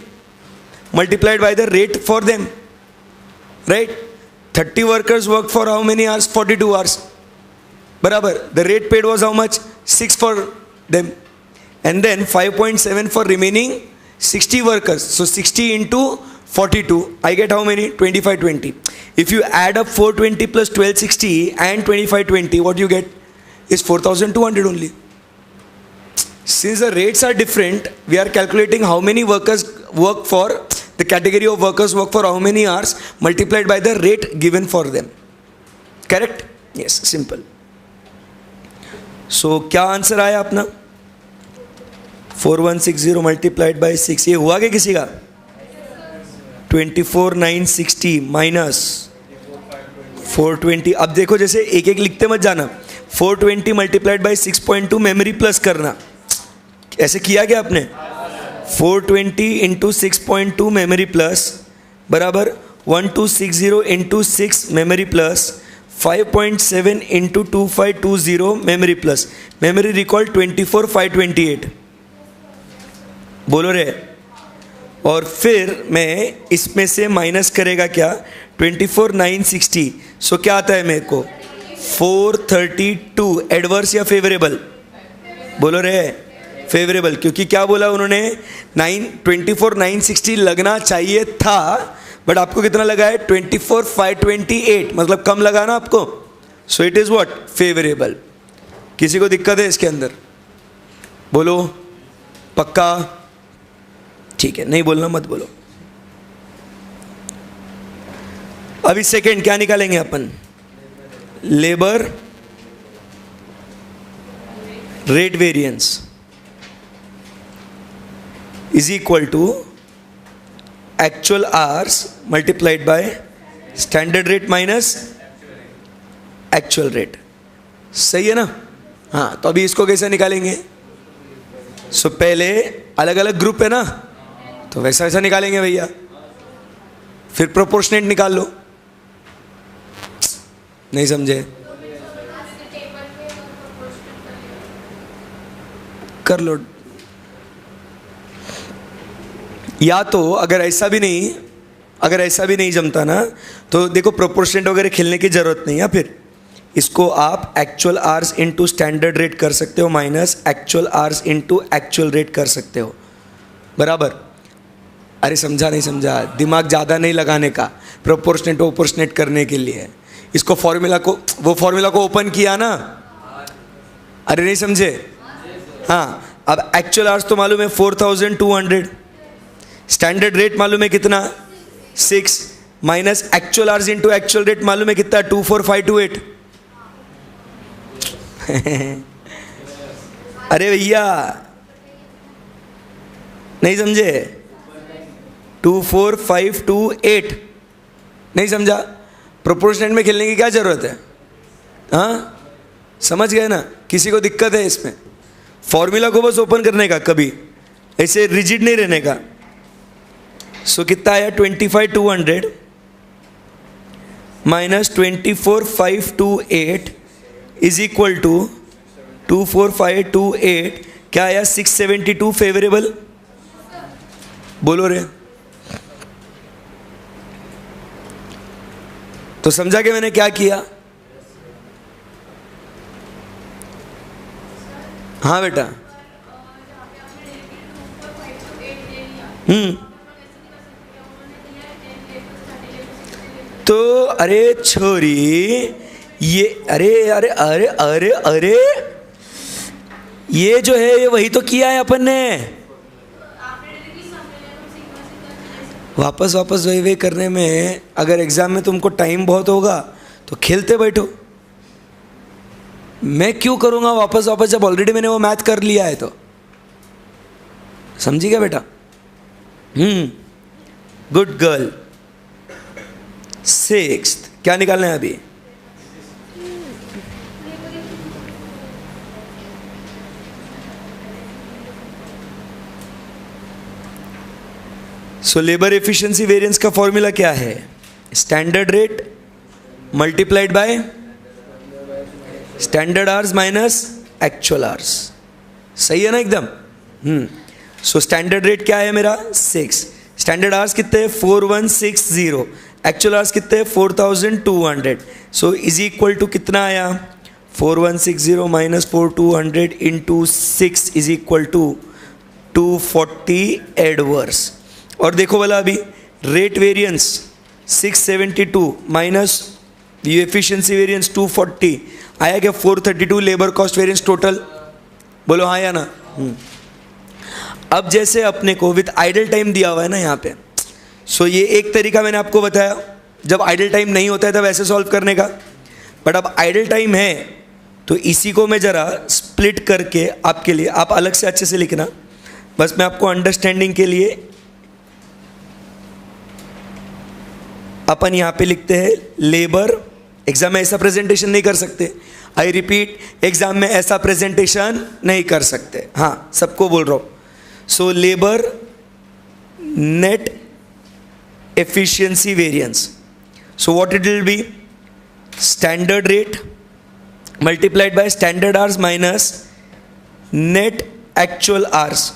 multiplied by the rate for them, right? 30 workers work for how many hours? 42 hours. बराबर. The rate paid was how much? 6 for them and then 5.7 for remaining 60 workers. So 60 into 42, I get how many? 2520. If you add up 420 plus 1260 and 2520, what you get is 4200 only. Since the rates are different, we are calculating how many workers work for, the category of workers work for how many hours multiplied by the rate given for them. Correct? Yes, simple. So क्या answer आया अपना? 4160 multiplied by 6. ये हुआ क्या किसी का? 24,960 minus 420. अब देखो जैसे एक एक लिखते मत जाना. 420 मल्टीप्लाइड बाई 6.2 मेमोरी प्लस करना. ऐसे किया क्या आपने? 420 इंटू 6.2 मेमोरी प्लस बराबर 1260 into 6 memory plus 5.7 into 2520 memory plus. Memory recall 24,528. बोलो रे. और फिर मैं इसमें से माइनस करेगा क्या? 24,960. सो क्या आता है मेरे को? 432. एडवर्स या फेवरेबल? बोलो रे. फेवरेबल. क्योंकि क्या बोला उन्होंने? 24,960 लगना चाहिए था, बट आपको कितना लगा है? 24,528. मतलब कम लगा ना आपको. So it is what? Favourable. किसी को दिक्कत है इसके अंदर? बोलो. पक्का? ठीक है, नहीं बोलना मत बोलो. अभी सेकेंड क्या निकालेंगे अपन? Labour rate variance is equal to actual hours multiplied by standard rate minus actual rate. सही है ना? हाँ, तो अभी इसको कैसे निकालेंगे? सो पहले अलग अलग ग्रुप है ना, तो वैसा वैसा निकालेंगे भैया. फिर प्रोपोर्शनेट निकाल लो. नहीं समझे? कर लो. या तो अगर ऐसा भी नहीं जमता ना, तो देखो प्रोपोर्शनेट वगैरह खेलने की जरूरत नहीं है. फिर इसको आप actual hours into standard rate कर सकते हो minus actual hours into actual rate कर सकते हो. बराबर. अरे समझा नहीं समझा? दिमाग ज़्यादा नहीं लगाने का. प्रोपोर्शनेट करने के लिए इसको वो फॉर्मूला को ओपन किया ना. अरे नहीं समझे? हाँ, अब एक्चुअल आवर्स तो मालूम है 4,200. स्टैंडर्ड रेट मालूम है कितना? 6 minus actual hours into actual rate मालूम है कितना? 24,528. अरे भैया नहीं समझे? 24,528. नहीं समझा? प्रोपोर्शनेट में खेलने की क्या जरूरत है? हाँ, समझ गए ना? किसी को दिक्कत है इसमें? फॉर्मूला को बस ओपन करने का, कभी ऐसे रिजिड नहीं रहने का. सो कितना आया? 25,200 माइनस 24,528 इज इक्वल टू 24,528. क्या आया? 672 फेवरेबल. बोलो रे. तो समझा कि मैंने क्या किया? हाँ बेटा. तो अरे छोरी, ये अरे अरे अरे अरे अरे ये जो है ये वही तो किया है अपन ने. वापस वही करने में, अगर एग्जाम में तुमको टाइम बहुत होगा तो खेलते बैठो. मैं क्यों करूँगा वापस जब ऑलरेडी मैंने वो मैथ कर लिया है तो. समझी क्या बेटा? Good girl. 6th क्या निकालना है अभी? सो लेबर एफिशिएंसी वेरिएंस का फॉर्मूला क्या है? Standard rate multiplied by standard hours minus actual hours. सही है ना एकदम? सो स्टैंडर्ड रेट क्या है मेरा? 6. स्टैंडर्ड आवर्स कितने? 4160. एक्चुअल आवर्स कितने? 4,200. सो इज इक्वल टू कितना आया? 4160 minus 4200 into 6 is equal to 240 adverse. और देखो वाला अभी रेट वेरिएंस 672 माइनस ये एफिशिएंसी वेरिएंस 240 आया क्या? 432 लेबर कॉस्ट वेरिएंस टोटल, बोलो हाँ या ना? अब जैसे अपने को विथ आइडल टाइम दिया हुआ है ना यहाँ पे, सो ये एक तरीका मैंने आपको बताया, जब आइडल टाइम नहीं होता है तब ऐसे सॉल्व करने का। बट अब आइडल टाइम है तो इसी को मैं ज़रा स्प्लिट करके आपके लिए, आप अलग से अच्छे से लिखना, बस मैं आपको अंडरस्टैंडिंग के लिए अपन यहाँ पे लिखते हैं लेबर। एग्जाम में ऐसा प्रेजेंटेशन नहीं कर सकते, आई रिपीट, एग्जाम में ऐसा प्रेजेंटेशन नहीं कर सकते, हाँ सबको बोल रहा हूँ। So labour net efficiency variance, so what it will be? Standard rate multiplied by standard hours minus net actual hours।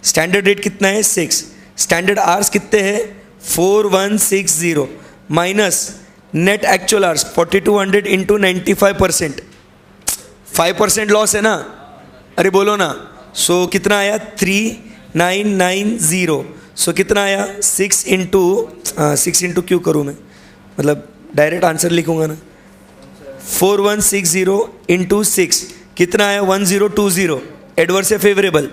standard rate कितना है? 6। standard hours कितने हैं? 4160 minus net actual hours 4200 into 95%, 5% loss है ना, अरे बोलो ना। सो कितना आया? 3990। सो कितना आया? 6 इंटू क्यों करूँ मैं, मतलब डायरेक्ट आंसर लिखूंगा ना। 4160 इंटू 6 कितना आया? 1020। एडवर्स है फेवरेबल?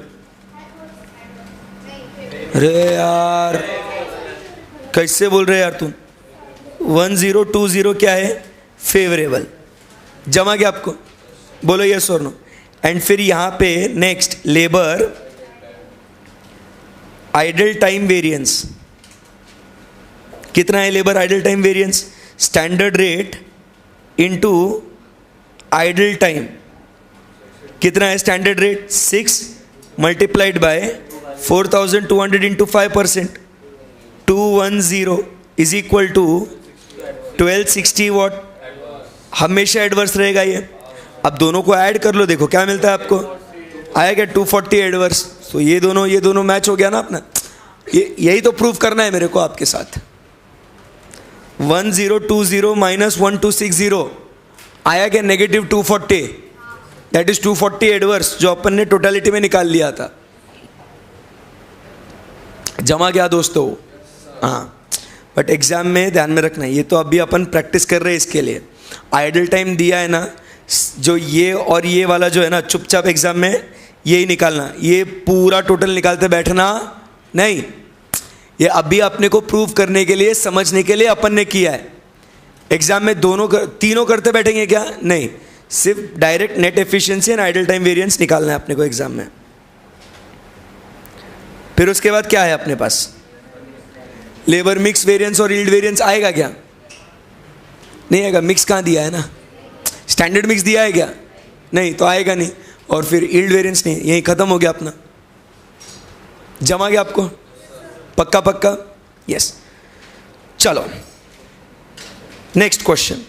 अरे यार कैसे बोल रहे यार तुम? 1020 क्या है? फेवरेबल। जमा क्या आपको? बोलो यस और नो। एंड फिर यहाँ पे next labour idle time variance कितना है? Labour idle time variance standard rate into idle time कितना है? Standard rate 6 multiplied by 4200 into 5%, 210 is equal to 1260 what. हमेशा एडवर्स रहेगा ये। अब दोनों को ऐड कर लो, देखो क्या मिलता है आपको? आया क्या? 240 एडवर्स। तो ये दोनों मैच हो गया ना अपना। यही तो प्रूव करना है मेरे को आपके साथ। 1020 माइनस 1260 आया क्या? नेगेटिव 240, दैट इज 240 एडवर्स जो अपन ने टोटलिटी में निकाल लिया था। जमा क्या दोस्तों? हाँ, बट एग्जाम में ध्यान में रखना, ये तो अभी अपन प्रैक्टिस कर रहे हैं इसके लिए। आइडल टाइम दिया है ना, जो ये और ये वाला जो है ना, चुपचाप एग्जाम में यही निकालना, ये पूरा टोटल निकालते बैठना नहीं। ये अभी अपने को प्रूव करने के लिए, समझने के लिए अपन ने किया है। एग्जाम में तीनों करते बैठेंगे क्या? नहीं, सिर्फ direct net efficiency and idle time variance निकालना है अपने को एग्जाम में। फिर उसके बाद क्या है अपने पास? लेबर मिक्स वेरिएंस और यील्ड वेरिएंस आएगा क्या? नहीं आएगा। मिक्स कहाँ दिया है ना, स्टैंडर्ड मिक्स दिया है क्या? नहीं, तो आएगा नहीं। और फिर यील्ड वेरिएंस नहीं, यही खत्म हो गया अपना। जमा गया आपको? पक्का पक्का? यस। चलो नेक्स्ट क्वेश्चन।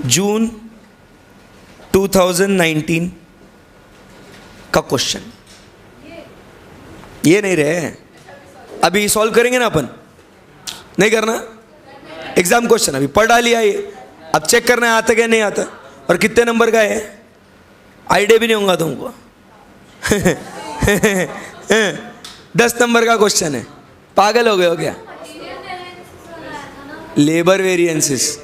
जून 2019 का क्वेश्चन, ये नहीं रहे, अभी सॉल्व करेंगे ना अपन, नहीं करना। एग्जाम क्वेश्चन अभी पढ़ डालिया ये, अब चेक करना है आता क्या नहीं आता, और कितने नंबर का है आइडिया भी नहीं होगा तुमको। 10 नंबर का क्वेश्चन है, पागल हो गए हो क्या? लेबर वेरिएंसेस,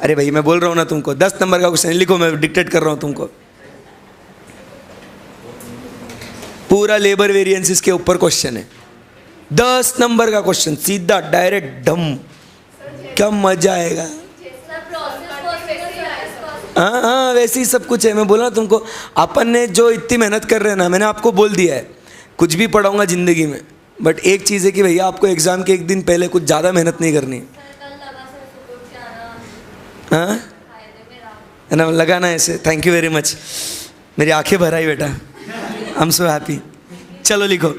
अरे भाई मैं बोल रहा हूँ ना तुमको, 10 नंबर का क्वेश्चन लिखो, मैं डिक्टेट कर रहा हूँ तुमको। पूरा लेबर वेरिएंसेस के ऊपर क्वेश्चन है, 10 नंबर का क्वेश्चन, सीधा डायरेक्ट डम, क्या मजा आएगा। हाँ, वैसे ही सब कुछ है। मैं बोला तुमको, अपन ने जो इतनी मेहनत कर रहे हैं ना, मैंने आपको बोल दिया है, कुछ भी पढ़ाऊंगा ज़िंदगी में, बट एक चीज़ है कि भैया आपको एग्ज़ाम के एक दिन पहले कुछ ज़्यादा मेहनत नहीं करनी हाँ है ना, लगाना ऐसे। थैंक यू वेरी मच, मेरी आंखें भर आई बेटा, आई एम सो हैप्पी। चलो लिखो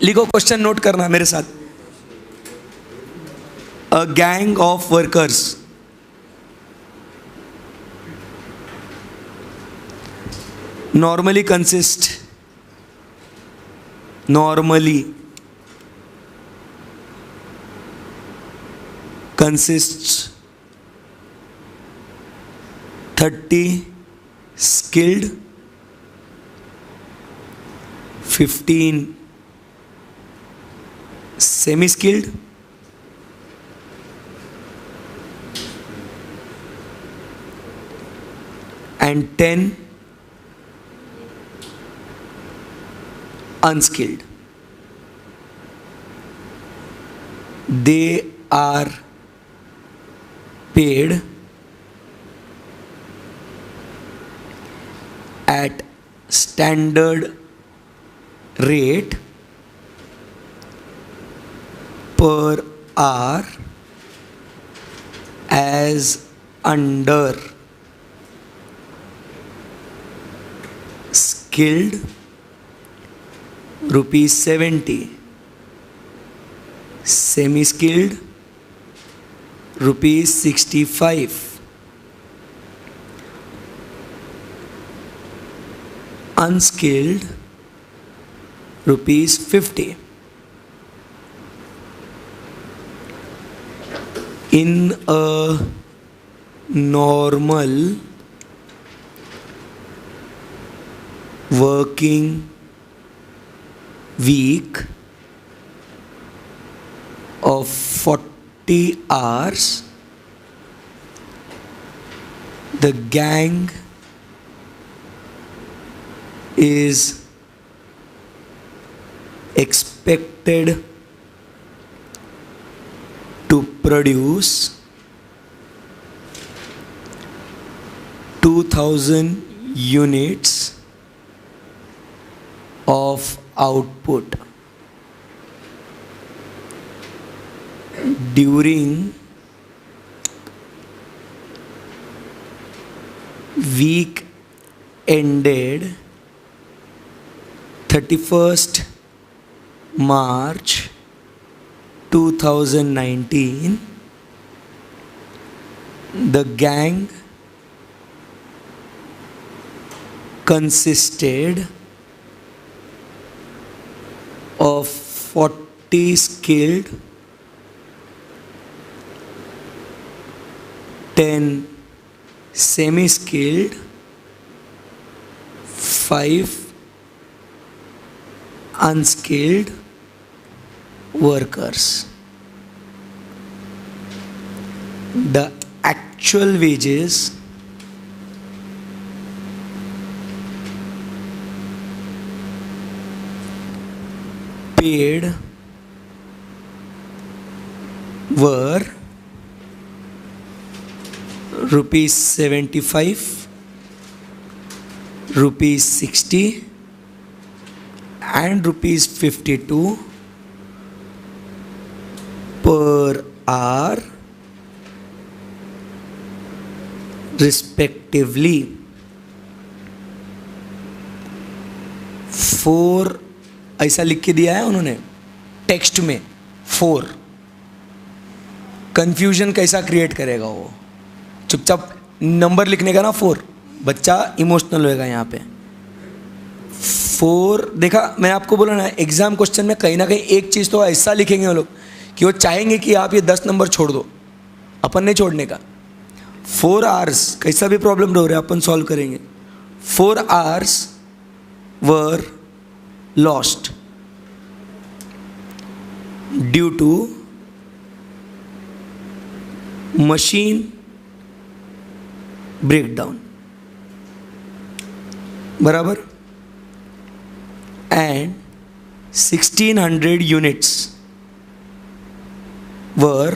लिखो, क्वेश्चन नोट करना मेरे साथ। A gang of workers normally consists 30 skilled, 15 semi-skilled, and 10 unskilled. They are paid at standard rate per hour as under skilled rupees 70, semi-skilled rupees 65, unskilled rupees 50. In a normal working week of 40 hours, the gang is expected to produce 2000 units of output during week ended 31st March 2019. The gang consisted of 40 skilled, 10 semi-skilled, 5 unskilled workers. The actual wages paid were rupees 75, rupees 60 and rupees 52 per hour respectively. 4 ऐसा लिख के दिया है उन्होंने text में 4. Confusion कैसा create करेगा वो? चुपचाप नंबर लिखने का ना 4, बच्चा इमोशनल होएगा यहाँ पे. 4 देखा, मैं आपको बोला ना एग्जाम क्वेश्चन में कहीं ना कहीं एक चीज़ तो ऐसा लिखेंगे वो लोग कि वो चाहेंगे कि आप ये 10 नंबर छोड़ दो, अपन नहीं छोड़ने का. 4 hours कैसा भी प्रॉब्लम रह रहा है अपन सॉल्व करेंगे. 4 hours were lost due to machine breakdown, बराबर, and 1600 units were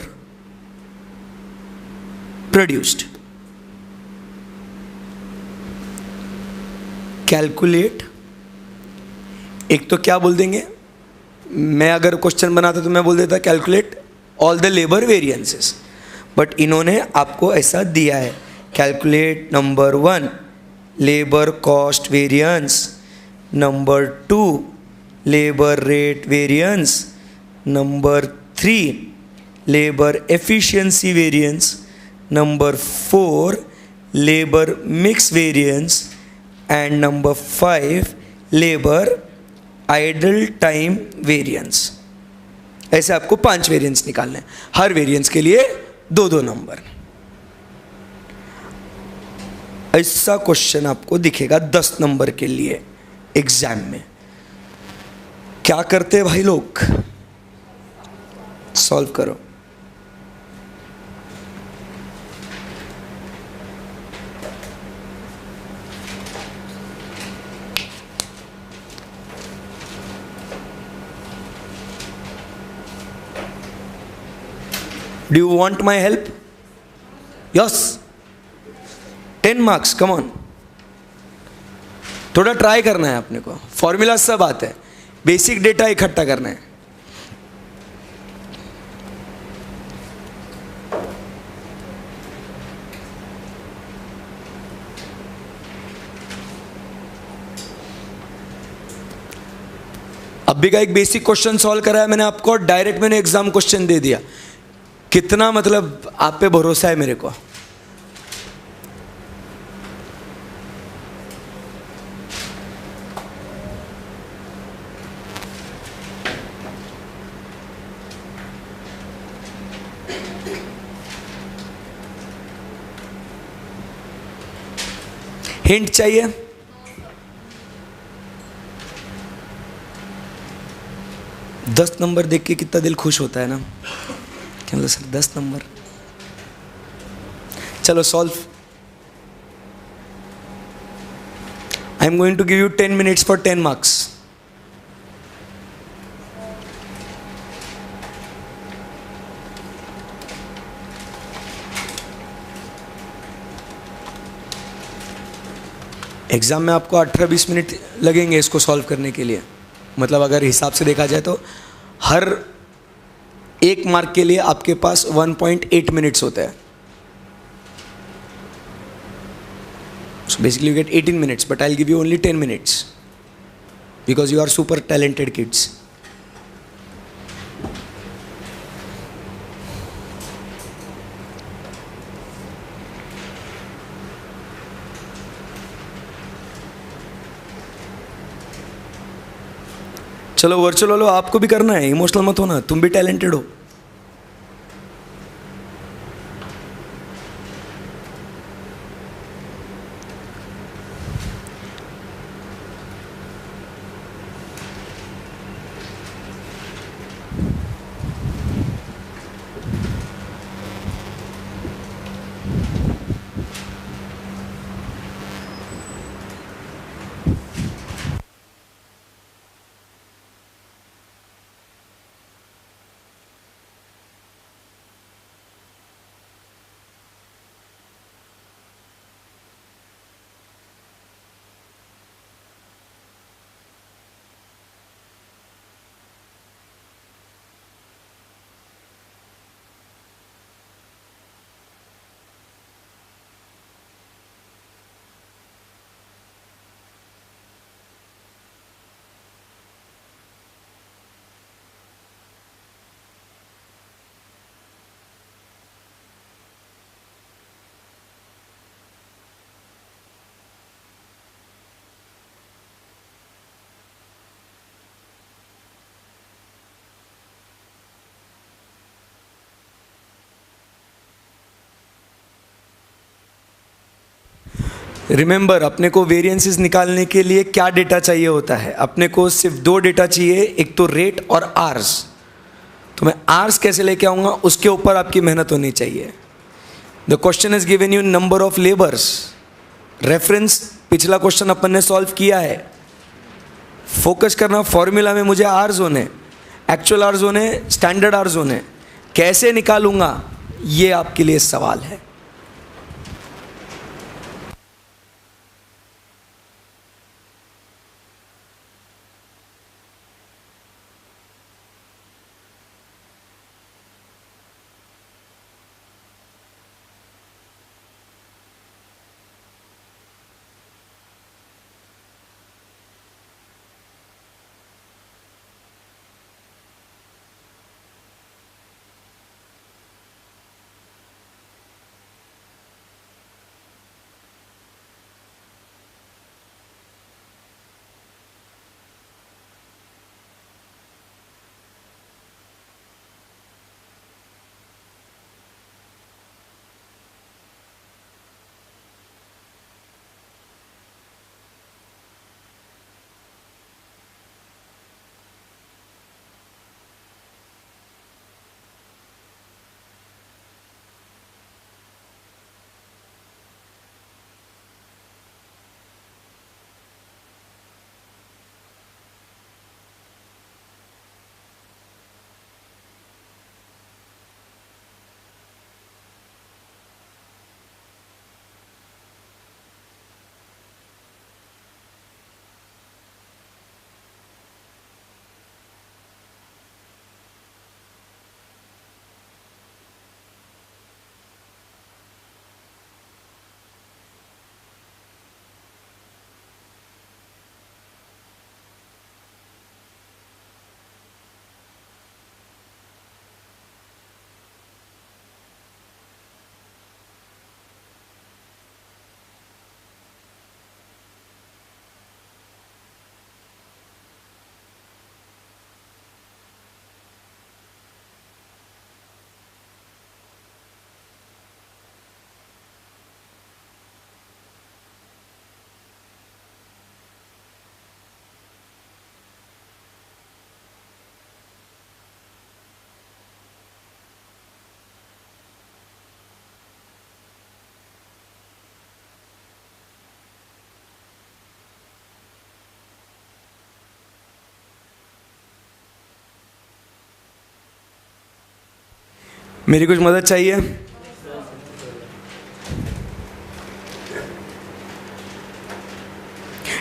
produced. Calculate, एक तो क्या बोल देंगे, मैं अगर क्वेश्चन बनाता तो मैं बोल देता calculate all the labour variances, but इन्होंने आपको ऐसा दिया है. Calculate number 1 labour cost variance, number 2 labour rate variance, number 3 labour efficiency variance, number 4 labour mix variance and number 5 labour idle time variance. ऐसे आपको 5 वेरिएंस निकालने हैं. हर वेरिएंस के लिए दो दो नंबर। ऐसा क्वेश्चन आपको दिखेगा 10 नंबर के लिए एग्जाम में। क्या करते हैं भाई लोग? सॉल्व करो। Do you want my help? Yes. 10 marks, come on. थोड़ा ट्राई करना है अपने को। फॉर्मूला सब आता है, बेसिक डेटा इकट्ठा करना है। अभी का एक बेसिक क्वेश्चन सॉल्व कराया मैंने आपको, डायरेक्ट मैंने एग्जाम क्वेश्चन दे दिया। कितना मतलब आप पे भरोसा है मेरे को? हिंट चाहिए? दस नंबर देख के कितना दिल खुश होता है ना। क्या मतलब सर 10 नंबर? चलो solve. I am going to give you 10 minutes for 10 marks. Exam में आपको 18-20 मिनट लगेंगे इसको सॉल्व करने के लिए। मतलब अगर हिसाब से देखा जाए तो हर एक मार्क के लिए आपके पास 1.8 मिनट्स होता है। So basically you get 18 minutes, but I'll give you only 10 minutes because you are super talented kids. चलो वर्चुअल वालों, आपको भी करना है, इमोशनल मत होना, तुम भी टैलेंटेड हो। रिमेंबर, अपने को वेरिएंसेस निकालने के लिए क्या डेटा चाहिए होता है? अपने को सिर्फ दो डेटा चाहिए, एक तो रेट और आर्स। तो मैं आर्स कैसे लेके आऊँगा, उसके ऊपर आपकी मेहनत होनी चाहिए। The question is given you number of labours. Reference पिछला क्वेश्चन अपन ने सॉल्व किया है। फोकस करना फॉर्मूला में, मुझे आर्स होने, एक्चुअल आर्स होने, स्टैंडर्ड आर्स होने। कैसे निकालूंगा ये आपके लिए सवाल है। मेरी कुछ मदद चाहिए?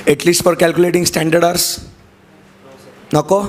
At least for calculating standard hours? नको?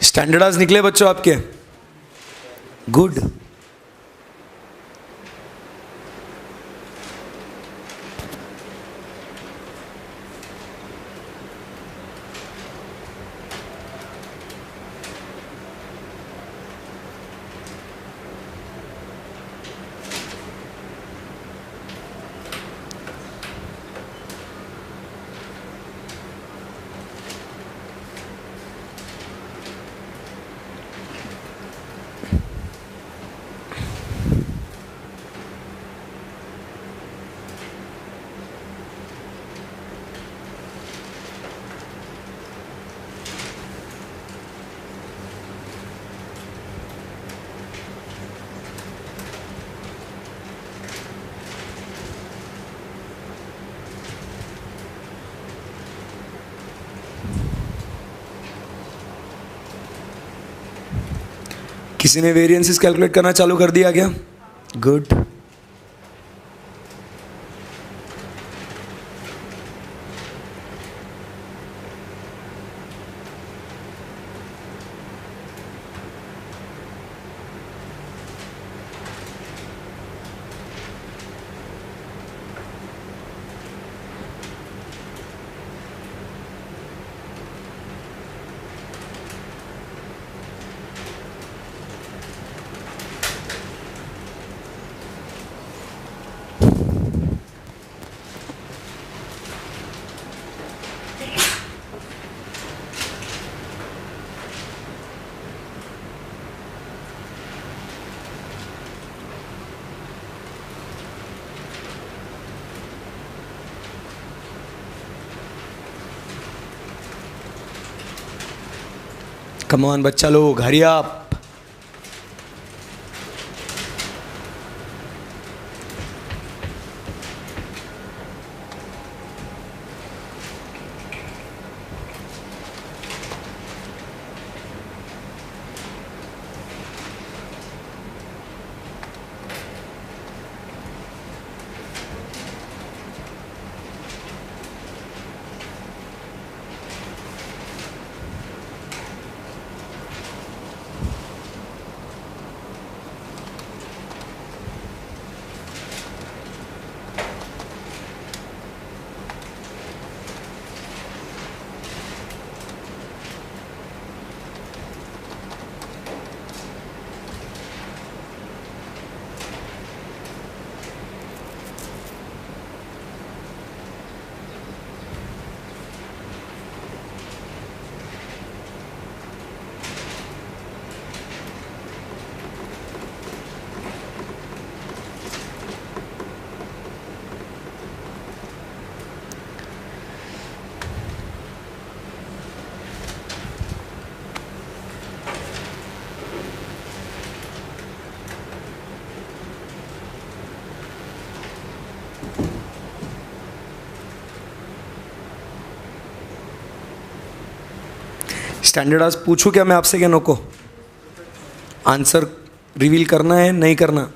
स्टैंडर्ड आवर्स निकले बच्चों आपके? गुड। किसी ने वेरिएंसेस कैलकुलेट करना चालू कर दिया क्या? गुड। कम ऑन बच्चा लोग, हरी आप। स्टैंडर्ड आज पूछूं क्या मैं आपसे क्या नको? आंसर रिवील करना है नहीं करना?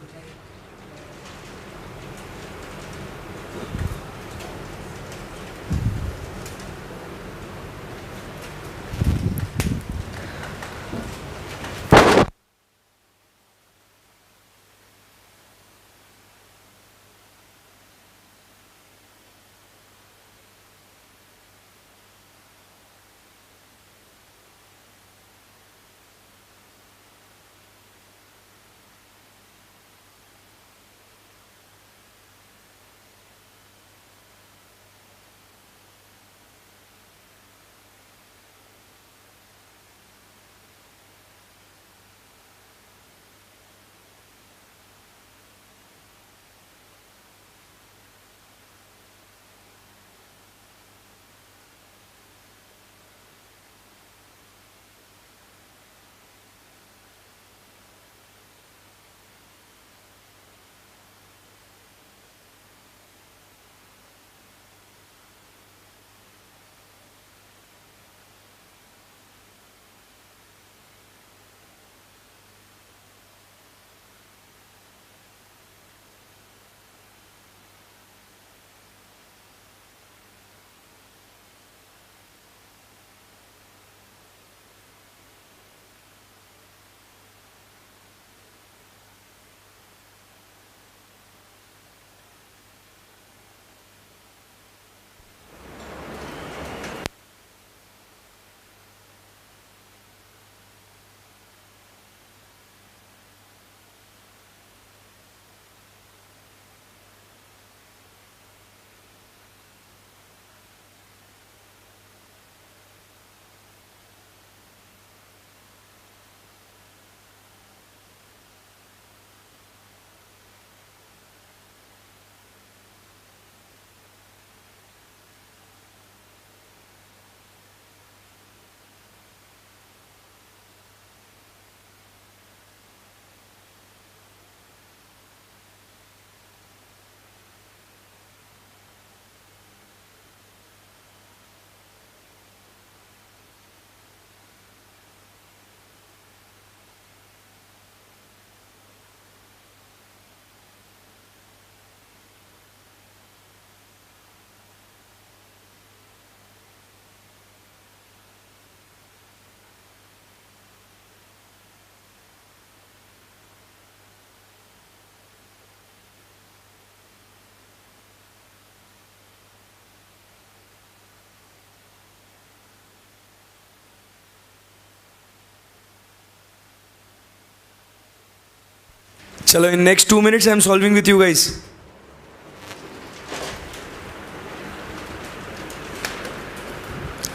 चलो in next 2 minutes I am solving with you guys.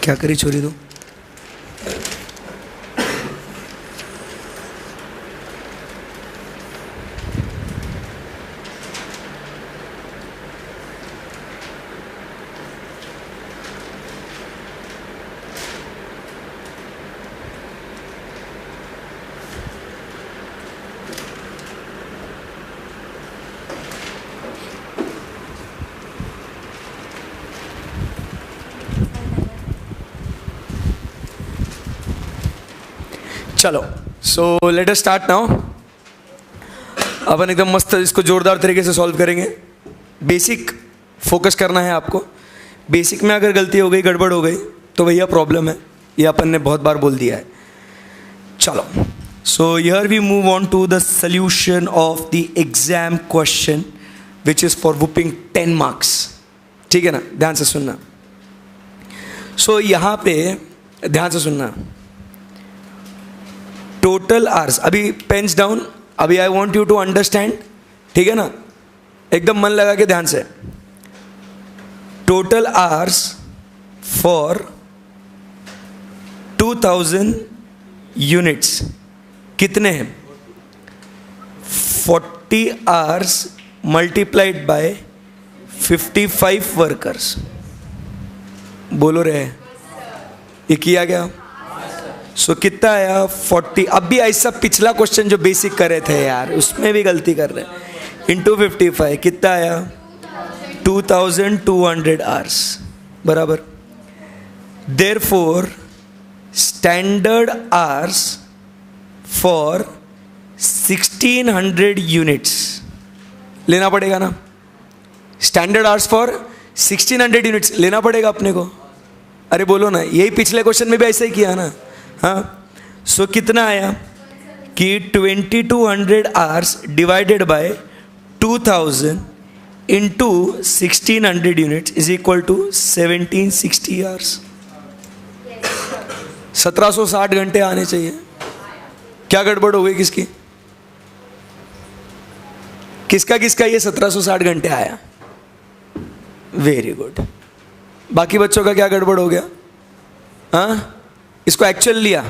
क्या करी छोरी दो. चलो so let us start now. अपन एकदम मस्त इसको जोरदार तरीके से सॉल्व करेंगे. बेसिक फोकस करना है आपको. बेसिक में अगर गलती हो गई, गड़बड़ हो गई तो भैया प्रॉब्लम है. ये अपन ने बहुत बार बोल दिया है. चलो so here we move on to the solution of the exam question which is for whopping 10 marks. ठीक है ना, ध्यान से सुनना. सो यहाँ पे ध्यान से सुनना. टोटल आवर्स, अभी पेन्स डाउन. अभी I want you to understand. ठीक है ना, एकदम मन लगा के ध्यान से. टोटल आवर्स फॉर 2000 यूनिट्स कितने हैं? 40 आवर्स मल्टीप्लाइड बाय 55 वर्कर्स. बोलो रे, ये किया गया? सो कितना आया? 40. अब भी ऐसा पिछला क्वेश्चन जो बेसिक करे थे यार, उसमें भी गलती कर रहे हैं. इंटू 55 कितना आया? 2200 आवर्स. बराबर. Therefore standard hours for 1600 units लेना पड़ेगा ना। स्टैंडर्ड आवर्स फॉर 1600 यूनिट्स लेना पड़ेगा अपने को। अरे बोलो ना, यही पिछले क्वेश्चन में भी ऐसे ही किया ना। हाँ, सो कितना आया कि 2200 hours divided by 2000 into 1600 units is equal to 1760 hours. 1760 घंटे आने चाहिए। क्या गड़बड़ हो गई किसकी? किसका किसका ये 1760 घंटे आया? Very good. बाकी बच्चों का क्या गड़बड़ हो गया? हाँ, इसको एक्चुअल लिया।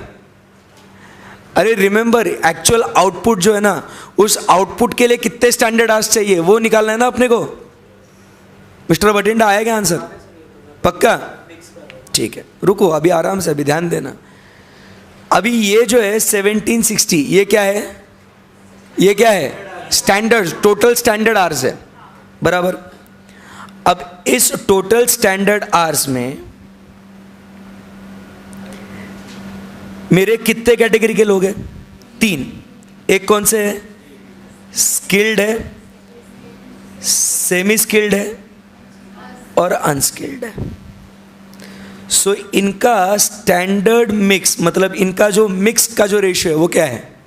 अरे रिमेंबर, एक्चुअल आउटपुट जो है ना, उस आउटपुट के लिए कितने स्टैंडर्ड आवर्स चाहिए वो निकालना है ना अपने को। मिस्टर बटिंडा, आया क्या आंसर? पक्का? ठीक है, रुको अभी आराम से, अभी ध्यान देना। अभी ये जो है 1760, ये क्या है? ये क्या है? स्टैंडर्ड, टोटल स्टैंडर्ड आवर्स है, बराबर। अब इस टोटल स्टैंडर्ड आवर्स में मेरे कितने कैटेगरी के लोग हैं? 3। एक कौन से है? स्किल्ड है, सेमी स्किल्ड है और अनस्किल्ड है। सो इनका स्टैंडर्ड मिक्स, मतलब इनका जो मिक्स का जो रेशियो है वो क्या है?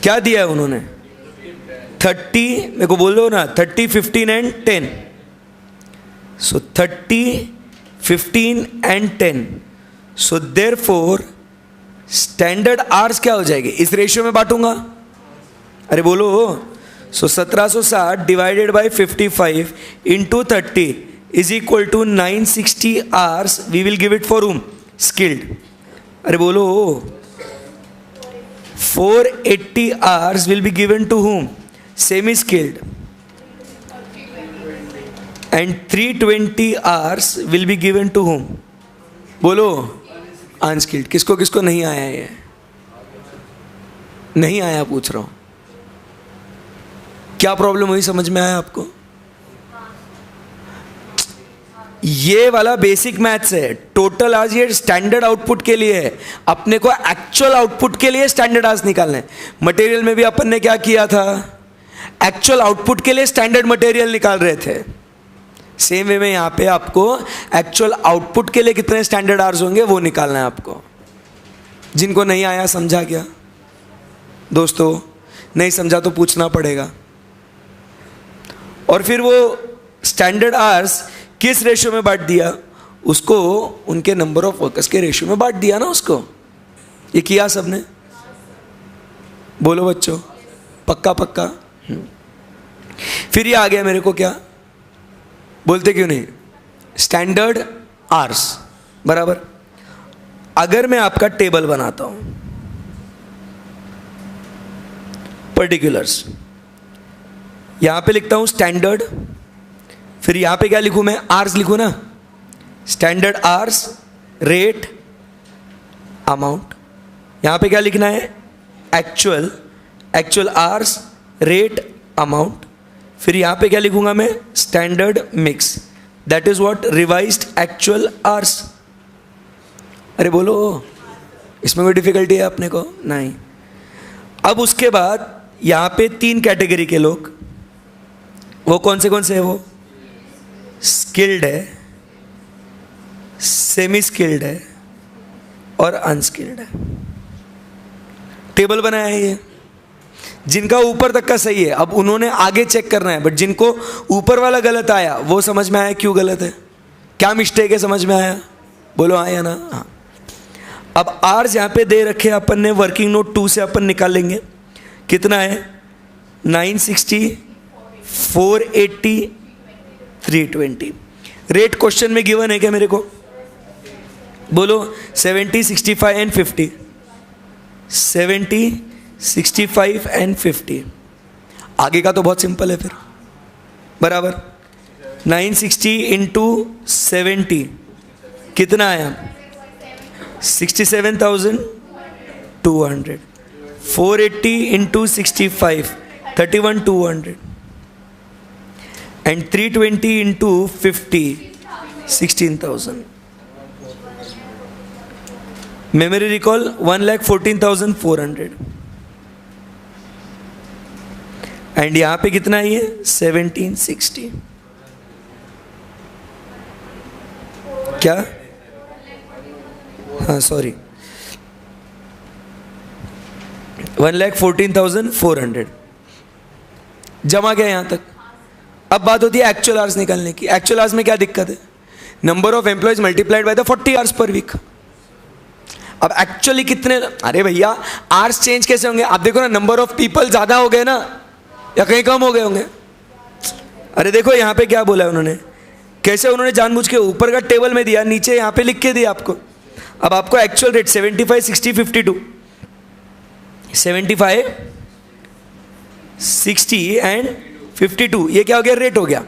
क्या दिया है उन्होंने? 30, मेरे को बोल दो ना, 30, 15 and 10। So 30, 15 and 10। So therefore standard hours क्या हो जाएगी? इस रेशियो में बांटूंगा। अरे बोलो। So 1760 divided by 55 into 30 is equal to 960 hours. We will give it for whom? Skilled. अरे बोलो। 480 hours will be given to whom? Semi skilled. And 320 hours will be given to whom? बोलो। Unskilled. किसको किसको नहीं आया? ये नहीं आया पूछ रहा हूं। क्या प्रॉब्लम हुई, समझ में आया आपको? ये वाला बेसिक मैथ्स है। टोटल आज ये स्टैंडर्ड आउटपुट के लिए है, अपने को एक्चुअल आउटपुट के लिए स्टैंडर्ड आज निकालना है। मटेरियल में भी अपन ने क्या किया था? एक्चुअल आउटपुट के लिए स्टैंडर्ड मटेरियल निकाल रहे थे। सेम वे में यहां पे आपको एक्चुअल आउटपुट के लिए कितने स्टैंडर्ड आवर्स होंगे वो निकालना है आपको। जिनको नहीं आया, समझा क्या दोस्तों? नहीं समझा तो पूछना पड़ेगा। और फिर वो स्टैंडर्ड आवर्स किस रेशियो में बांट दिया? उसको उनके नंबर ऑफ वर्कर्स के रेशियो में बांट दिया ना उसको। ये किया सबने? बोलो बच्चों, पक्का पक्का? फिर ये आ गया मेरे को, क्या बोलते क्यों नहीं? स्टैंडर्ड आवर्स, बराबर। अगर मैं आपका टेबल बनाता हूं, पर्टिकुलर्स, यहां पे लिखता हूं स्टैंडर्ड, फिर यहां पे क्या लिखूं मैं? आवर्स लिखूं ना। Standard hours, rate, amount. यहां पे क्या लिखना है? Actual, actual hours, rate, amount. फिर यहां पे क्या लिखूंगा मैं? Standard mix, that is what? Revised actual hours. अरे बोलो, इसमें कोई डिफिकल्टी है अपने को? नहीं। अब उसके बाद यहां पे 3 कैटेगरी के लोग, वो कौन से है? वो स्किल्ड है, सेमी स्किल्ड है और अनस्किल्ड है। टेबल बनाया है ये। जिनका ऊपर तक का सही है, अब उन्होंने आगे चेक करना है, बट जिनको ऊपर वाला गलत आया वो समझ में आया क्यों गलत है, क्या मिस्टेक है, समझ में आया? बोलो आया ना? हाँ। अब आर्स यहां पे दे रखे अपन ने, वर्किंग नोट 2 से अपन निकाल लेंगे। कितना है? 960, 480, 320। रेट क्वेश्चन में गिवन है क्या मेरे को? बोलो। 70, 65 एंड 50। 70, 65 एंड 50। आगे का तो बहुत सिंपल है फिर, बराबर। 960 इंटू 70 कितना आया? 67,200। 480 into 65 31,200 and 320 into 50 16,000। Memory recall 1,14,400 and यहां पे कितना ही है 1760। क्या? हाँ सॉरी 1,14,400 जमा गया यहां तक। अब बात होती है एक्चुअल आवर्स निकालने की। एक्चुअल आवर्स में क्या दिक्कत है? Number of employees multiplied by the 40 hours per week. अब एक्चुअली कितने, अरे भैया आवर्स चेंज कैसे होंगे? आप देखो ना, नंबर ऑफ पीपल ज्यादा हो गए ना या कहीं कम हो गए होंगे? अरे देखो यहां पे क्या बोला है उन्होंने, कैसे उन्होंने जानबूझ के ऊपर का टेबल में दिया, नीचे यहां पे लिख के दिया आपको। अब आपको एक्चुअल रेट 75, 60, 52, 75, 60 एंड 52, ये क्या हो गया? रेट हो गया।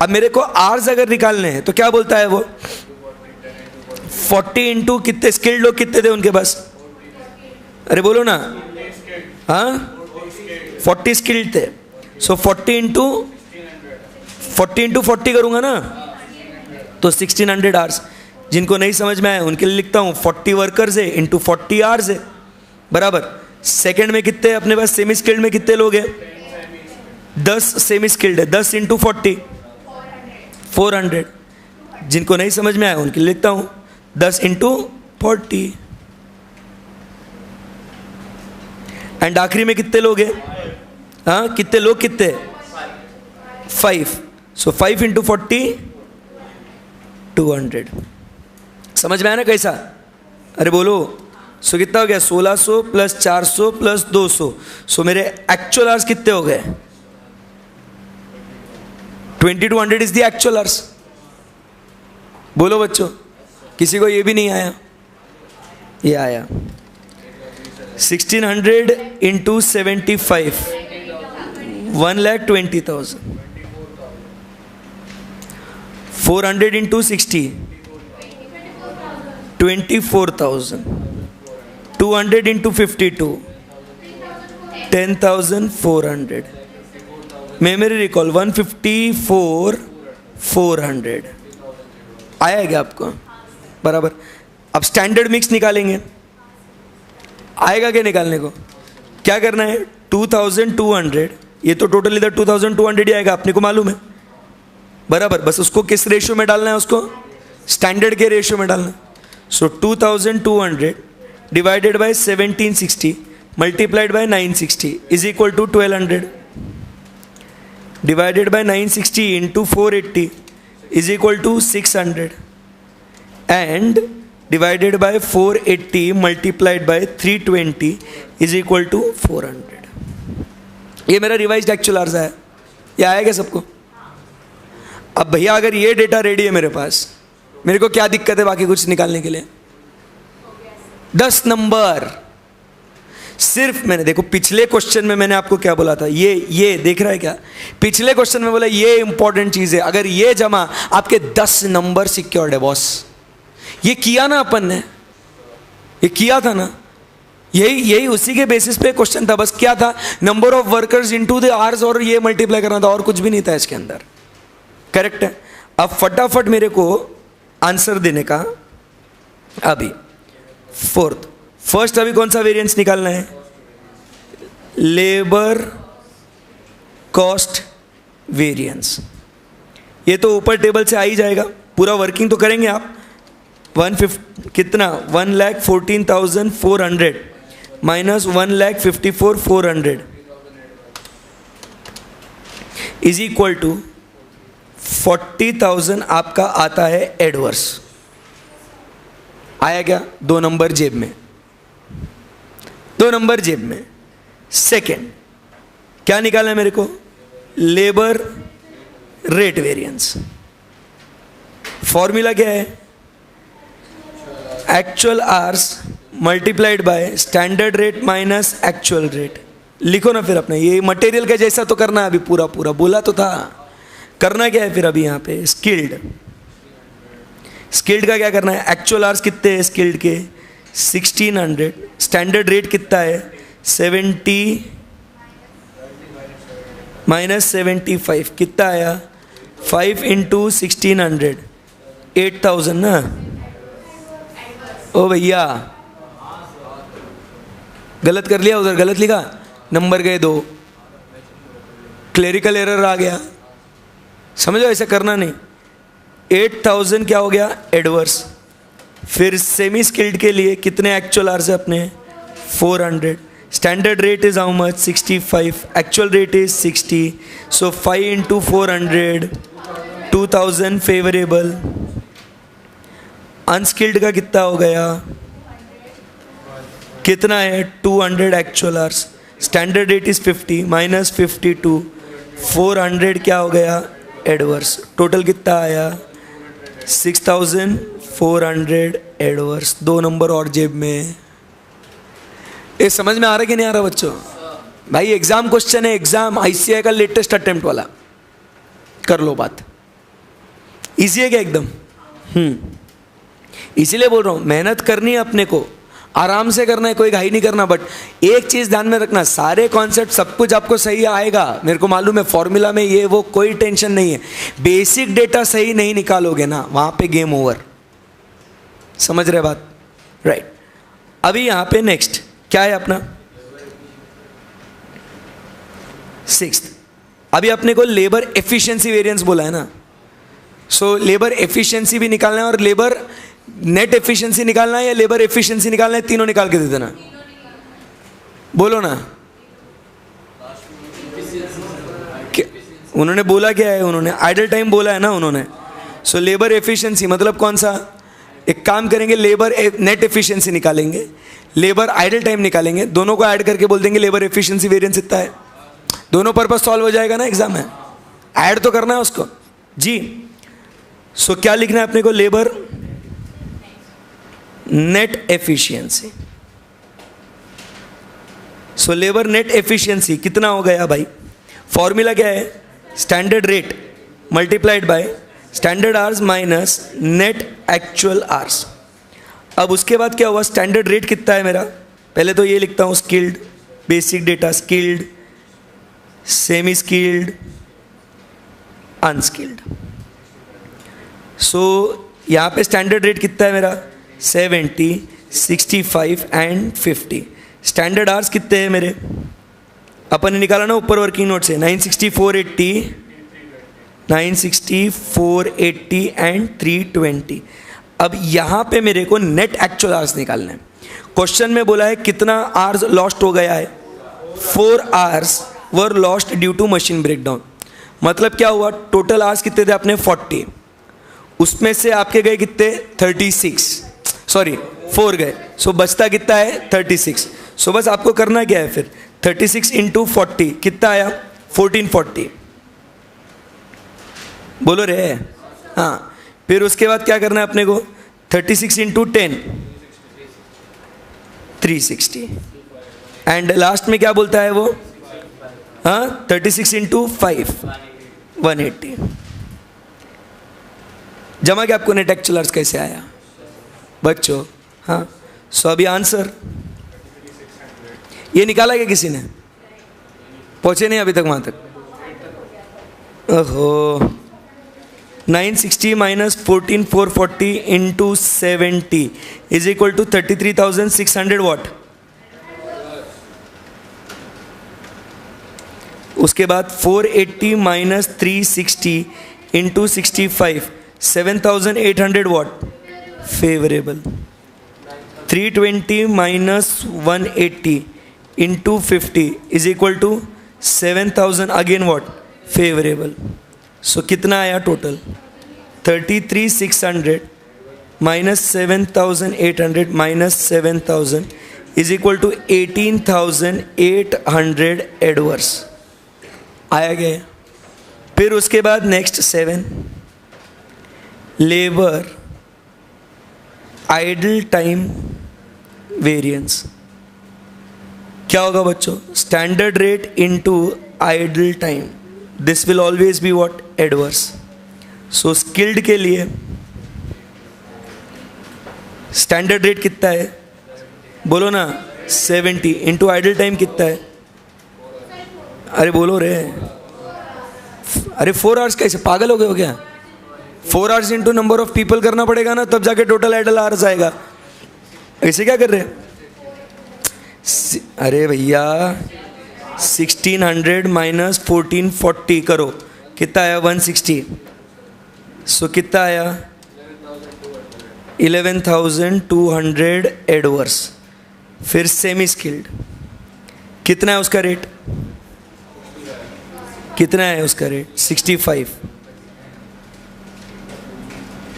अब मेरे को आवर्स अगर निकालने हैं तो क्या बोलता है वो? 40 इंटू कितने स्किल्ड लोग कितने थे उनके पास? अरे बोलो ना। हाँ 40 स्किल्ड थे। सो 40 इंटू 40 करूंगा ना तो 1600 आवर्स। जिनको नहीं समझ में आया उनके लिए लिखता हूं 40 वर्कर्स है इंटू 40 आवर्स है बराबर। सेकंड में कितने अपने पास सेमी स्किल्ड में कितने लोग हैं? 10 सेमी स्किल्ड है, 10 इंटू 40 400। जिनको नहीं समझ में आया उनके लिए लिखता हूं 10 इंटू 40 एंड आखिरी में कितने लोग हैं? हाँ कितने लोग कितने? 5। सो 5 इंटू 40 200। समझ में आया ना कैसा? अरे बोलो। सो कितना हो गया? 1600 प्लस 400 प्लस 200। सो मेरे एक्चुअल आवर्स कितने हो गए? 2200 इज द एक्चुअल आवर्स। बोलो बच्चों, किसी को ये भी नहीं आया? ये आया। 1600 into 75 1,20,000। 400 into 60 24,000। 200 into 52 10,400। Memory recall 154,400 आया क्या आपको? बराबर। अब स्टैंडर्ड मिक्स निकालेंगे। आएगा क्या निकालने को? क्या करना है? 2200, ये तो टोटल इधर 2200 ही आएगा, अपने को मालूम है बराबर। बस उसको किस रेशियो में डालना है? उसको स्टैंडर्ड के रेशियो में डालना है। So 2200 divided by 1760 multiplied by 960 is equal to 1200 divided by 960 into 480 is equal to 600 and divided by 480 multiplied by 320 is equal to 400। ये मेरा रिवाइज्ड एक्चुअल आवर्स है। ये आएगा सबको? अब भैया अगर ये डेटा रेडी है मेरे पास, मेरे को क्या दिक्कत है बाकी कुछ निकालने के लिए? 10 नंबर सिर्फ। मैंने देखो पिछले क्वेश्चन में मैंने आपको क्या बोला था, ये देख रहा है क्या? पिछले क्वेश्चन में बोला ये इंपॉर्टेंट चीज है, अगर ये जमा आपके 10 नंबर सिक्योर्ड है बॉस। ये किया ना अपन ने, ये किया था ना, यही उसी के बेसिस पे क्वेश्चन था। बस क्या था? Number of workers into the hours और ये मल्टीप्लाई करना था, और कुछ भी नहीं था इसके अंदर। करेक्ट है। अब फटाफट मेरे को आंसर देने का। अभी फर्स्ट अभी कौन सा वेरिएंस निकालना है? Labour cost variance. ये तो ऊपर टेबल से आ ही जाएगा, पूरा वर्किंग तो करेंगे आप। 150 कितना? 1,14,400 माइनस 1,54,400 इज इक्वल टू 40,000 आपका आता है एडवर्स। आया क्या? 2 नंबर जेब में, 2 नंबर जेब में। सेकेंड क्या निकालना है मेरे को? Labour rate variance. फॉर्मूला क्या है? Actual hours multiplied by standard rate minus actual rate. लिखो ना फिर अपना, ये मटेरियल का जैसा तो करना है अभी, पूरा पूरा बोला तो था। करना क्या है फिर अभी यहाँ पे? स्किल्ड का क्या करना है? एक्चुअल आवर्स कितने हैं स्किल्ड के? 1600। स्टैंडर्ड रेट कितना है? 70 माइनस 75 कितना आया? 5 इंटू 1600 8000 ना। ओ भैया गलत कर लिया, उधर गलत लिखा, नंबर गए 2, क्लेरिकल एरर आ गया। समझो, ऐसे करना नहीं। 8000 क्या हो गया, एडवर्स। फिर सेमी स्किल्ड के लिए कितने एक्चुअल आवर्स है अपने, 400। Standard rate is how much, 65। Actual rate is 60। So 5 into 400, 2000 favourable. Unskilled का कितना हो गया, कितना है, 200 actual hours. Standard rate is 50 minus 52, 400 क्या हो गया, एडवर्स। टोटल कितना आया, 6400 एडवर्स। 2 नंबर और जेब में। ये समझ में आ रहा है कि नहीं आ रहा बच्चों? भाई एग्जाम क्वेश्चन है, एग्जाम आईसीआई का लेटेस्ट अटेम्प्ट वाला। कर लो बात, इजी है क्या एकदम? इसीलिए बोल रहा हूं, मेहनत करनी है अपने को, आराम से करना है, कोई घाई नहीं करना। बट एक चीज ध्यान में रखना, सारे कॉन्सेप्ट सब कुछ आपको सही आएगा, मेरे को मालूम है। फॉर्मूला में ये वो कोई टेंशन नहीं है। बेसिक डेटा सही नहीं निकालोगे ना, वहां पे गेम ओवर। समझ रहे बात? राइट। अभी यहां पे नेक्स्ट क्या है अपना, 6th। अभी अपने को लेबर एफिशिएंसी वेरिएंस बोला है ना। सो लेबर एफिशिएंसी भी निकालना है और लेबर नेट एफिशिएंसी निकालना है या लेबर एफिशिएंसी निकालना है, तीनों निकाल के दे देना। बोलो ना, उन्होंने बोला क्या है, उन्होंने आइडल टाइम बोला है ना उन्होंने। सो लेबर एफिशिएंसी मतलब कौन सा, एक काम करेंगे, लेबर नेट एफिशिएंसी निकालेंगे, लेबर आइडल टाइम निकालेंगे, दोनों को ऐड करके बोल देंगे लेबर एफिशिएंसी वेरिएंस इतना है। दोनों पर्पस सॉल्व हो जाएगा ना एग्जाम में। ऐड तो करना है उसको जी। सो क्या लिखना है अपने को, labour net efficiency. So labour net efficiency कितना हो गया भाई, फॉर्मूला क्या है, standard rate multiplied by standard hours minus net actual hours. अब उसके बाद क्या हुआ, स्टैंडर्ड रेट कितना है मेरा, पहले तो ये लिखता हूं, skilled, basic data, skilled, semi skilled, unskilled. So यहां पे स्टैंडर्ड रेट कितना है मेरा, 70, 65 एंड 50। स्टैंडर्ड आवर्स कितने हैं मेरे, अपन ने निकाला ना ऊपर वर्किंग नोट से, 960, 480 एंड 320। अब यहां पे मेरे को नेट एक्चुअल आवर्स निकालना है। क्वेश्चन में बोला है कितना आवर्स लॉस्ट हो गया है, 4 hours were lost due to machine breakdown. मतलब क्या हुआ, टोटल आवर्स कितने थे अपने, 40, उसमें से आपके गए कितने, 36, सॉरी 4 गए। सो बचता कितना है, 36। सो बस आपको करना क्या है फिर, 36 इंटू 40 कितना आया, 1440। बोलो रे, हाँ। फिर उसके बाद क्या करना है अपने को, 36 इंटू 10, 360। एंड लास्ट में क्या बोलता है वो, हाँ, 36 इंटू 5, 180। जमा के आपको नेट एक्चुअल आवर्स कैसे आया बच्चों, हाँ। सो अभी आंसर ये निकाला क्या किसी ने, पहुंचे नहीं अभी तक वहां तक, ओहो। 960 minus 14440 into 70 is equal to 33,600 what. उसके बाद 480 minus 360 into 65, 7,800 what favourable. 320 minus 180 into 50 is equal to 7,000 again what favourable. So कितना आया total, 33,600 minus 7,800 minus 7,000 is equal to 18,800 adverse आया गया। फिर उसके बाद next 7, labour idle time variance. क्या होगा बच्चों, standard rate into idle time, this will always be what, adverse. So skilled के लिए स्टैंडर्ड रेट कितना है, बोलो ना, 70 इंटू आइडल टाइम कितना है, अरे बोलो रे, अरे 4 आवर्स कैसे, पागल हो गए हो क्या, 4 hours into number of people करना पड़ेगा ना, तब जाके टोटल आइडल आवर्स आएगा। ऐसे क्या कर रहे हैं, अरे भैया 1600 माइनस 1440 करो, कितना आया? 160। सो कितना आया? 11,200 एडवर्स। फिर सेमी स्किल्ड, कितना है उसका रेट? कितना है उसका rate? 65।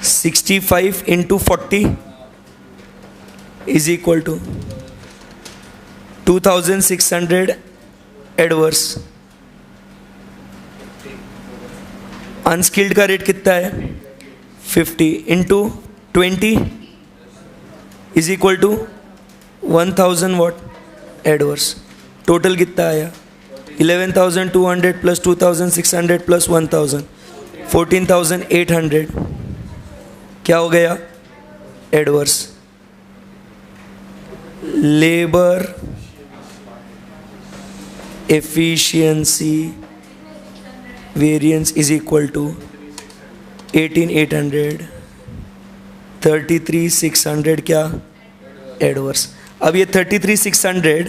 65 into 40 is equal to 2600 adverse. Unskilled का रेट कितना है? 50 into 20 is equal to 1000 what adverse. Total कितना आया? 11,200 प्लस 2,600 प्लस 1,000, 14,800 क्या हो गया? Adverse. Labour efficiency variance is equal to 18,800, 33,600 क्या? एडवर्स। अब ये 33,600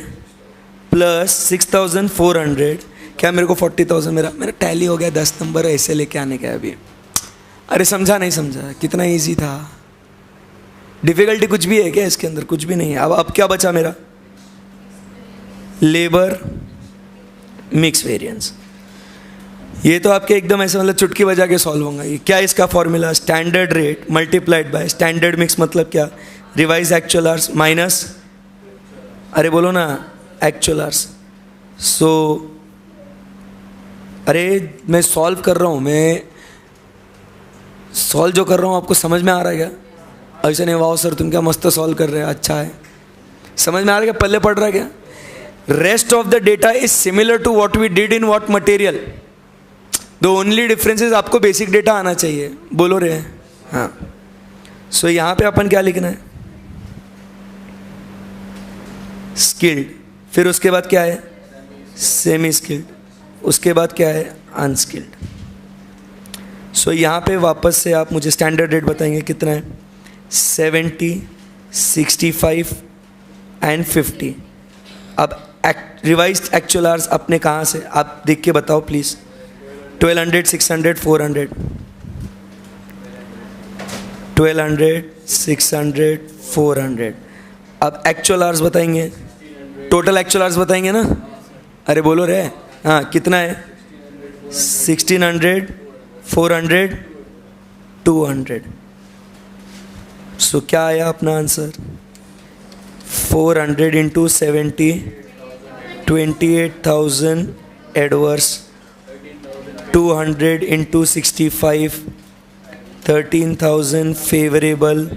प्लस 6,400 क्या मेरे को 40,000 मेरा टैली हो गया। 10 नंबर ऐसे लेके आने का अभी। अरे समझा नहीं समझा? कितना इजी था। डिफिकल्टी कुछ भी है क्या इसके अंदर? कुछ भी नहीं है। अब क्या बचा मेरा? Labour mix variance. ये तो आपके एकदम ऐसे मतलब चुटकी बजा के सॉल्व होगा। ये क्या इसका formula? Standard rate multiplied by standard mix, मतलब क्या? रिवाइज एक्चुअल आवर्स माइनस, अरे बोलो ना, एक्चुअल आवर्स। सो अरे मैं सॉल्व कर रहा हूँ, मैं सॉल्व जो कर रहा हूँ आपको समझ में आ रहा है क्या? ऐसे नहीं वाओ सर तुम क्या मस्त सॉल्व कर रहे हैं, अच्छा है। समझ में आ रहा है क्या? पल्ले पड़ रहा है क्या? Rest of the data is similar to what we did in what material. The only difference is आपको बेसिक डेटा आना चाहिए। बोलो रे हाँ। सो यहाँ पे अपन क्या लिखना है? स्किल्ड। फिर उसके बाद क्या है? Semi skilled. उसके बाद क्या है? अनस्किल्ड। सो यहाँ पे वापस से आप मुझे स्टैंडर्ड रेट बताएंगे कितना है? 70, 65 एंड 50। अब रिवाइज्ड एक्चुअल आवर्स अपने कहाँ से? आप देख के बताओ प्लीज़। 1200, 600, 400, 1200, 600, 400। अब एक्चुअल आवर्स बताएंगे, टोटल एक्चुअल आवर्स बताएंगे ना? अरे बोलो रे हाँ, कितना है? 1600, 400, 200। सो क्या आया अपना answer? 400 into 70, 28,000 adverse. 200 into 65, 13,000 favourable.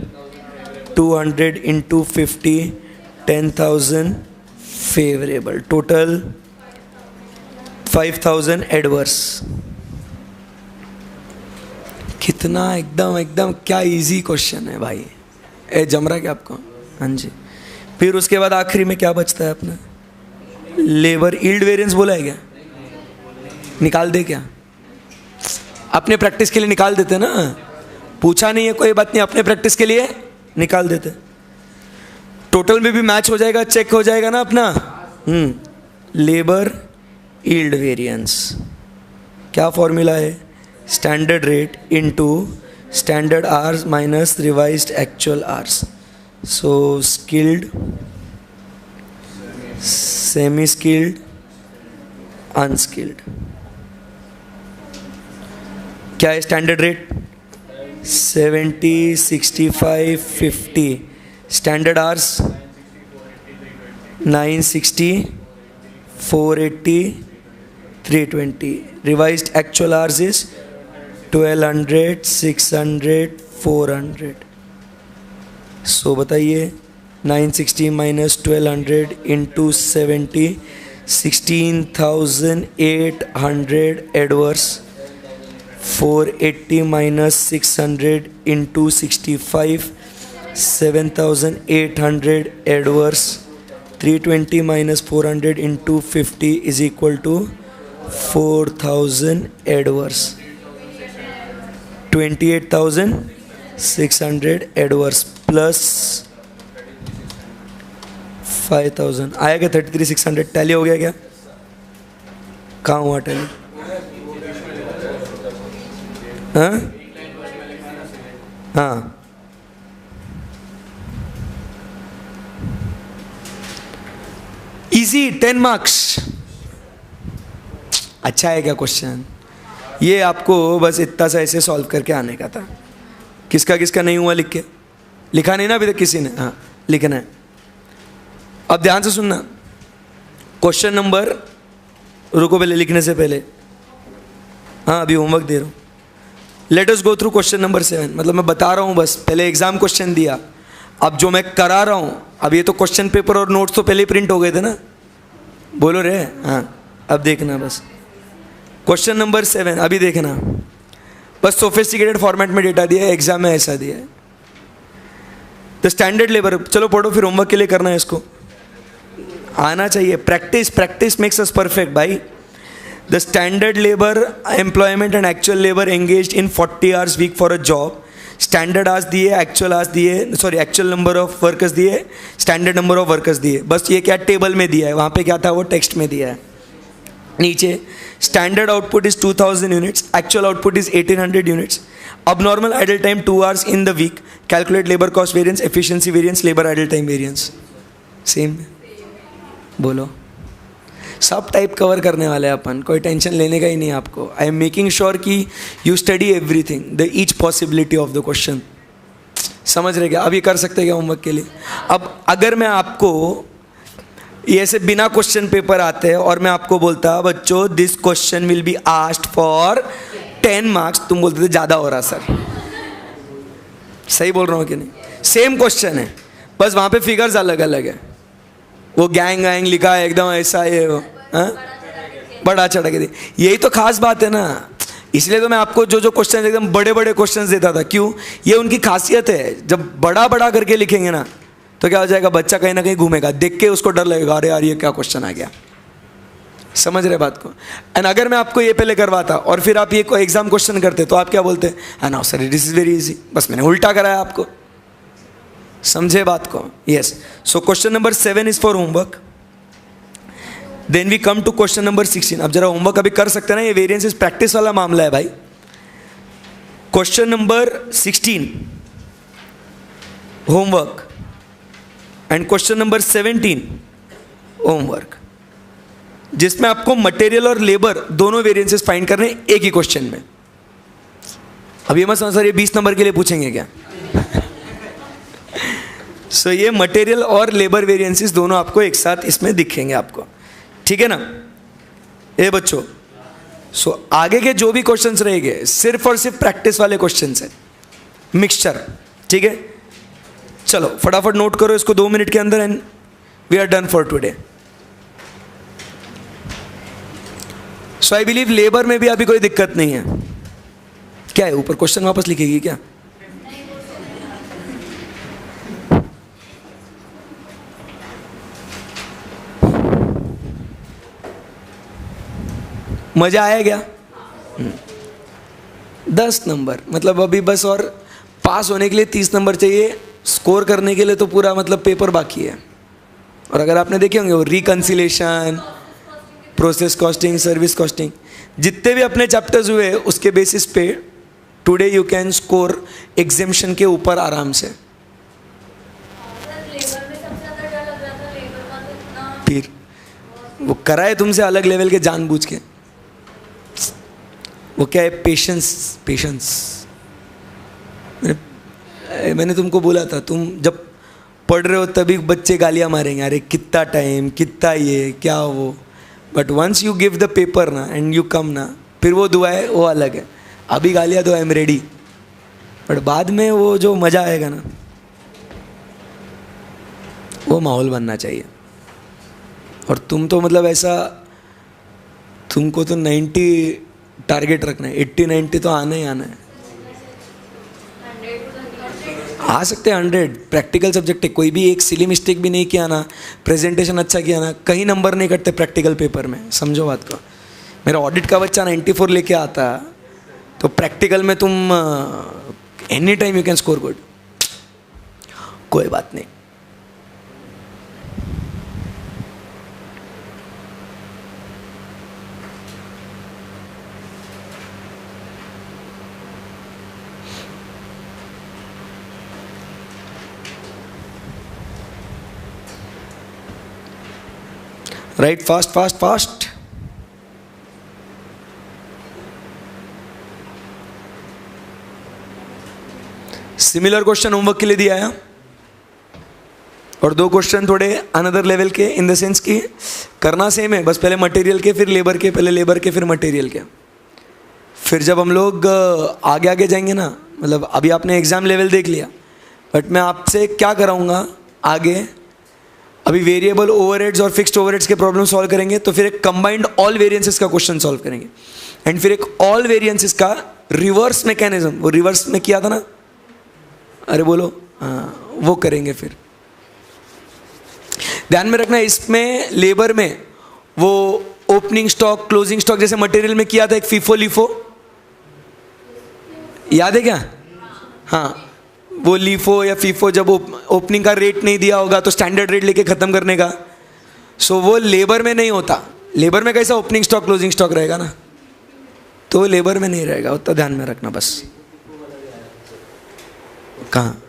200 into 50, 10,000 favourable. Total 5,000 adverse. कितना एकदम एकदम क्या इजी क्वेश्चन है भाई। जम रहा क्या आपको? हाँ जी। फिर उसके बाद आखिरी में क्या बचता है अपना? लेबर यील्ड वेरिएंस बोला है क्या? निकाल दे क्या? अपने प्रैक्टिस के लिए निकाल देते ना, पूछा नहीं है कोई बात नहीं, अपने प्रैक्टिस के लिए निकाल देते। टोटल में भी मैच हो जाएगा, चेक हो जाएगा ना अपना। लेबर यील्ड वेरिएंस क्या फॉर्मूला है? Standard rate into standard hours minus revised actual hours. So skilled, semi skilled, unskilled. क्या है standard rate? 70, 65, 50। Standard hours 960, 480, 320। Revised actual hours is 1200, 600, 400। So बताइए 960 minus 1200 into 70, 16,800 adverse. 480 minus 600 into 65, 7,800 adverse. 320 minus 400 into 50 is equal to 4,000 adverse. 28,600 adverse plus 5000 आया क्या? 33,600 tally हो गया क्या? कहाँ हुआ टैली? हाँ हाँ, इजी 10 मार्क्स। अच्छा है क्या क्वेश्चन? ये आपको बस इतना सा ऐसे सॉल्व करके आने का था। किसका किसका नहीं हुआ लिख के? लिखा नहीं ना अभी तक किसी ने? हाँ लिखना है। अब ध्यान से सुनना क्वेश्चन नंबर, रुको पहले लिखने से पहले, हाँ अभी होमवर्क दे रहा हूँ। Let us go through question number 7। मतलब मैं बता रहा हूँ बस, पहले एग्जाम क्वेश्चन दिया, अब जो मैं करा रहा हूँ, अब ये तो क्वेश्चन पेपर और नोट्स तो पहले ही प्रिंट हो गए थे ना, बोलो रे। हाँ अब देखना बस क्वेश्चन नंबर 7, अभी देखना बस। सोफिस्टिकेटेड फॉर्मेट में डेटा दिया है, एग्जाम में ऐसा दिया है। द स्टैंडर्ड लेबर, चलो पढ़ो फिर होमवर्क के लिए करना है इसको, आना चाहिए। Practice, practice makes us perfect भाई। The standard labour employment and actual labour engaged in 40 hours week for a job. Standard hours दिए, एक्चुअल आवर्स दिए, sorry actual number of workers दिए, स्टैंडर्ड नंबर ऑफ वर्कर्स दिए। बस ये क्या table में दिया है, वहाँ पे क्या था वो टेक्स्ट में दिया है। नीचे standard output is 2000 units, actual output is 1800 units. abnormal idle time 2 hours in the week, calculate labor cost variance, efficiency variance, labor idle time variance। Same बोलो, सब टाइप कवर करने वाले हैं अपन, कोई टेंशन लेने का ही नहीं आपको। आई एम मेकिंग श्योर कि you study everything, the each possibility of the question. समझ रहे क्या? अब ये कर सकते हैं क्या होमवर्क के लिए? अब अगर मैं आपको ये ऐसे बिना क्वेश्चन पेपर आते हैं और मैं आपको बोलता बच्चों this question will be asked for 10 marks, तुम बोलते थे ज़्यादा हो रहा सर। सही बोल रहा हूँ कि नहीं? सेम क्वेश्चन है, बस वहाँ पे फिगर्स अलग अलग है। वो गैंग गैंग लिखा है एकदम ऐसा, ये बड़ा चढ़ा के दे। यही तो खास बात है ना, इसलिए तो मैं आपको जो जो क्वेश्चन एकदम बड़े बड़े क्वेश्चन देता था। क्यों? ये उनकी खासियत है। जब बड़ा बड़ा करके लिखेंगे ना तो क्या हो जाएगा, बच्चा कहीं ना कहीं घूमेगा, देख के उसको डर लगेगा, अरे यार ये क्या क्वेश्चन आ गया। समझ रहे बात को? एंड अगर मैं आपको ये पहले करवाता और फिर आप ये एग्जाम क्वेश्चन करते तो आप क्या बोलते? हाँ ना sir this is very easy, बस मैंने उल्टा कराया आपको। समझे बात को? Yes. So question number 7 is for homework. Then we come to question number 16। अब जरा होमवर्क अभी कर सकते हैं ना, ये वेरिएंस इज प्रैक्टिस वाला मामला है भाई। Question number 16 homework and question number 17 homework, जिसमें आपको मटेरियल और लेबर दोनों वेरिएंसेस फाइंड करने एक ही क्वेश्चन में। अब ये मत समझ सर ये 20 नंबर के लिए पूछेंगे क्या? सो ये मटेरियल और लेबर वेरिएंसेस दोनों आपको एक साथ इसमें दिखेंगे आपको, ठीक है ना? ये बच्चों, सो आगे के जो भी क्वेश्चंस रहेंगे सिर्फ और सिर्फ प्रैक्टिस वाले क्वेश्चंस हैं, मिक्सचर, ठीक है? चलो फटाफट नोट करो इसको 2 मिनट के अंदर and we are done for today. So I believe labour में भी अभी कोई दिक्कत नहीं है। क्या है ऊपर क्वेश्चन वापस लिखेगी क्या? मजा आया क्या? 10 नंबर, मतलब अभी बस और पास होने के लिए 30 नंबर चाहिए, स्कोर करने के लिए तो पूरा मतलब पेपर बाकी है। और अगर आपने देखे होंगे वो reconciliation, process costing, service costing, जितने भी अपने चैप्टर्स हुए उसके बेसिस पे today you can score exemption के ऊपर आराम से। फिर वो कराए तुमसे अलग लेवल के जानबूझ के, वो क्या है, पेशेंस। पेशेंस मैंने तुमको बोला था, तुम जब पढ़ रहे हो तभी बच्चे गालियाँ मारेंगे, अरे कितना टाइम, कितना ये क्या वो, but once you give the paper ना एंड यू कम ना, फिर वो दुआ है वो अलग है। अभी गालियाँ तो आई एम रेडी, बट बाद में वो जो मज़ा आएगा ना, वो माहौल बनना चाहिए। और तुम तो मतलब ऐसा, तुमको तो 90 टारगेट रखना है, 80-90 तो आना ही आना है। आ सकते हैं 100, प्रैक्टिकल सब्जेक्ट है, कोई भी एक सिली मिस्टेक भी नहीं किया ना, प्रेजेंटेशन अच्छा किया ना, कहीं नंबर नहीं कटते प्रैक्टिकल पेपर में। समझो बात को। मेरा ऑडिट का बच्चा 94 लेके आता, तो प्रैक्टिकल में तुम any time you can score good. कोई बात नहीं, right, fast fast fast. Similar question homework के लिए दिया है, और 2 क्वेश्चन थोड़े अनदर लेवल के, इन द सेंस कि करना सेम है, बस पहले मटेरियल के फिर लेबर के, पहले लेबर के फिर मटेरियल के। फिर जब हम लोग आगे आगे जाएंगे ना, मतलब अभी आपने एग्ज़ाम लेवल देख लिया, बट मैं आपसे क्या कराऊंगा आगे, अभी वेरिएबल ओवरहेड्स और फिक्स्ड ओवरहेड्स के प्रॉब्लम सॉल्व करेंगे, तो फिर एक कंबाइंड ऑल वेरिएंसेस का क्वेश्चन सॉल्व करेंगे, एंड फिर एक ऑल वेरिएंसेस का रिवर्स मैकेनिज्म, वो रिवर्स में किया था ना, अरे बोलो, हाँ वो करेंगे। फिर ध्यान में रखना, इसमें लेबर में वो ओपनिंग स्टॉक क्लोजिंग स्टॉक जैसे मटेरियल में किया था एक फीफो लीफो, याद है क्या? हाँ, वो लीफो या फीफो जब ओपनिंग का रेट नहीं दिया होगा तो स्टैंडर्ड रेट लेके ख़त्म करने का, सो वो लेबर में नहीं होता। लेबर में कैसा ओपनिंग स्टॉक क्लोजिंग स्टॉक रहेगा ना, तो वो लेबर में नहीं रहेगा, उतना ध्यान में रखना बस। कहाँ?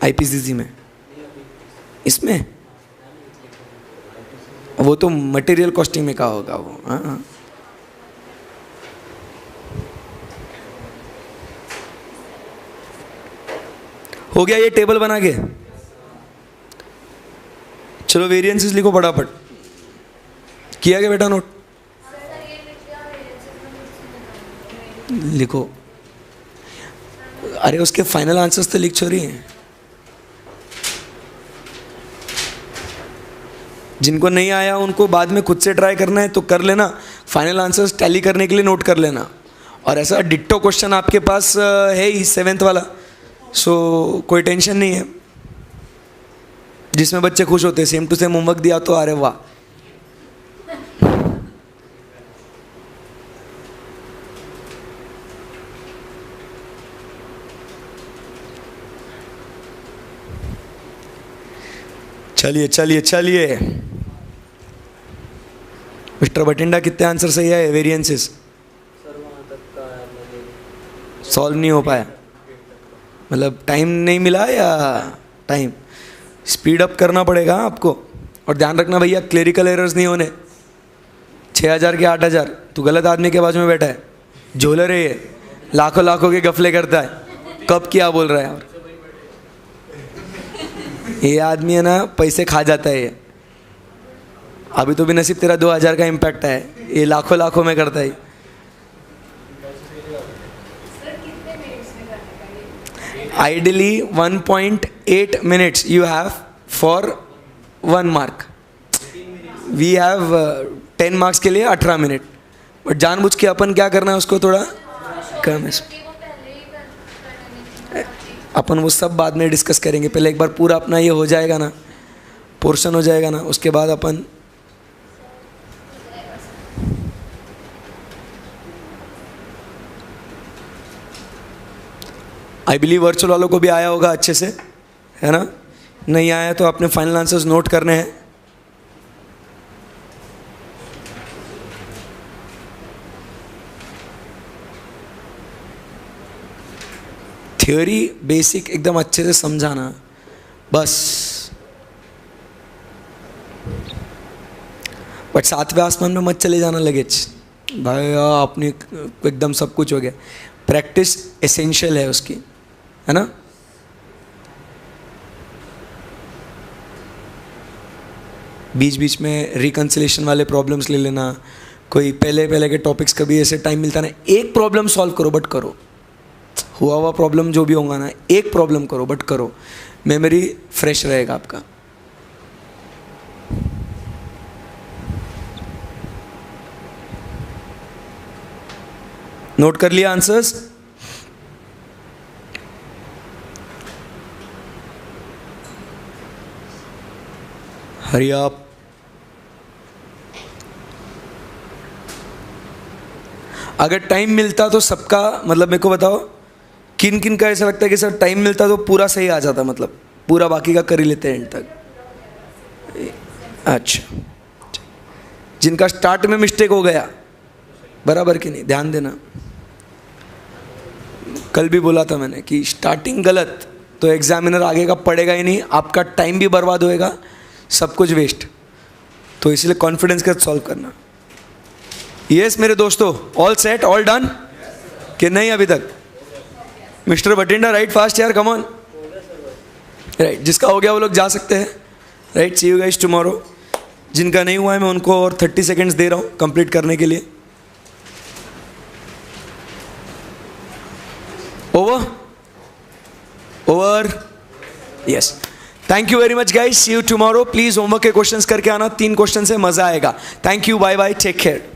आईपीसीसी में, इसमें वो तो मटेरियल कॉस्टिंग में कहा होगा वो। हाँ, हो गया ये टेबल बना के। चलो वेरिएंसेस लिखो फटाफट। किया क्या बेटा नोट? लिखो। अरे उसके फाइनल आंसर्स तो लिख छोड़ी हैं। जिनको नहीं आया उनको बाद में खुद से ट्राई करना है तो कर लेना, फाइनल आंसर्स टैली करने के लिए नोट कर लेना। और ऐसा डिट्टो क्वेश्चन आपके पास है ही 7th वाला, सो कोई टेंशन नहीं है, जिसमें बच्चे खुश होते हैं। सेम टू सेम होमवर्क दिया तो अरे वाह। चलिए चलिए चलिए, मिस्टर बटिंडा कितने आंसर सही है वेरिएंसेस? सॉल्व नहीं हो पाया, मतलब टाइम नहीं मिला या टाइम स्पीड अप करना पड़ेगा आपको। और ध्यान रखना भैया, क्लेरिकल एरर्स नहीं होने। 6000 के 8000, तू गलत आदमी के बाजू में बैठा है, झोलर है ये, लाखों लाखों के गफले करता है, कब क्या बोल रहा है। और ये आदमी है ना, पैसे खा जाता है ये। अभी तो भी नसीब तेरा 2000 का इम्पैक्ट है, ये लाखों लाखों में करता है। Ideally 1.8 minutes you have for 1 mark. We have 10 marks के लिए 18 मिनट, बट जानबूझ के अपन क्या करना है उसको थोड़ा कम है। अपन वो सब बाद में डिस्कस करेंगे, पहले एक बार पूरा अपना ये हो जाएगा ना, पोर्शन हो जाएगा ना, उसके बाद अपन आई बिलीव वर्चुअल वालों को भी आया होगा अच्छे से, है ना? नहीं आया तो अपने फाइनल आंसर्स नोट करने हैं। थ्योरी बेसिक एकदम अच्छे से समझाना बस, बट 7वें आसमान में मत चले जाना लगेज भाई। आपने एकदम सब कुछ हो गया, प्रैक्टिस एसेंशियल है उसकी, है ना? बीच बीच में रिकंसिलेशन वाले प्रॉब्लम्स ले लेना, कोई पहले के टॉपिक्स कभी ऐसे टाइम मिलता ना, एक प्रॉब्लम सॉल्व करो बट करो। हुआ प्रॉब्लम जो भी होगा ना, एक प्रॉब्लम करो बट करो, मेमोरी फ्रेश रहेगा आपका। नोट कर लिया आंसर्स? हरी आप। अगर टाइम मिलता तो सबका, मतलब मेरे को बताओ किन किन का ऐसा लगता है कि सर टाइम मिलता तो पूरा सही आ जाता, मतलब पूरा बाकी का कर ही लेते हैं एंड तक। अच्छा, जिनका स्टार्ट में मिस्टेक हो गया, बराबर कि नहीं, ध्यान देना। कल भी बोला था मैंने कि स्टार्टिंग गलत तो एग्जामिनर आगे का पढ़ेगा ही नहीं, आपका टाइम भी बर्बाद होएगा, सब कुछ वेस्ट। तो इसलिए कॉन्फिडेंस के साथ सॉल्व करना। यस मेरे दोस्तों, ऑल सेट, ऑल डन कि नहीं अभी तक? मिस्टर बटिंडा राइट फास्ट यार, कम ऑन। राइट, जिसका हो गया वो लोग जा सकते हैं। Right, see you guys tomorrow. जिनका नहीं हुआ है मैं उनको और 30 सेकेंड्स दे रहा हूँ कंप्लीट करने के लिए। Over over, yes. Thank you very much guys, see you tomorrow. Please homework के क्वेश्चंस करके आना, 3 क्वेश्चन से मजा आएगा। Thank you, bye bye, take care.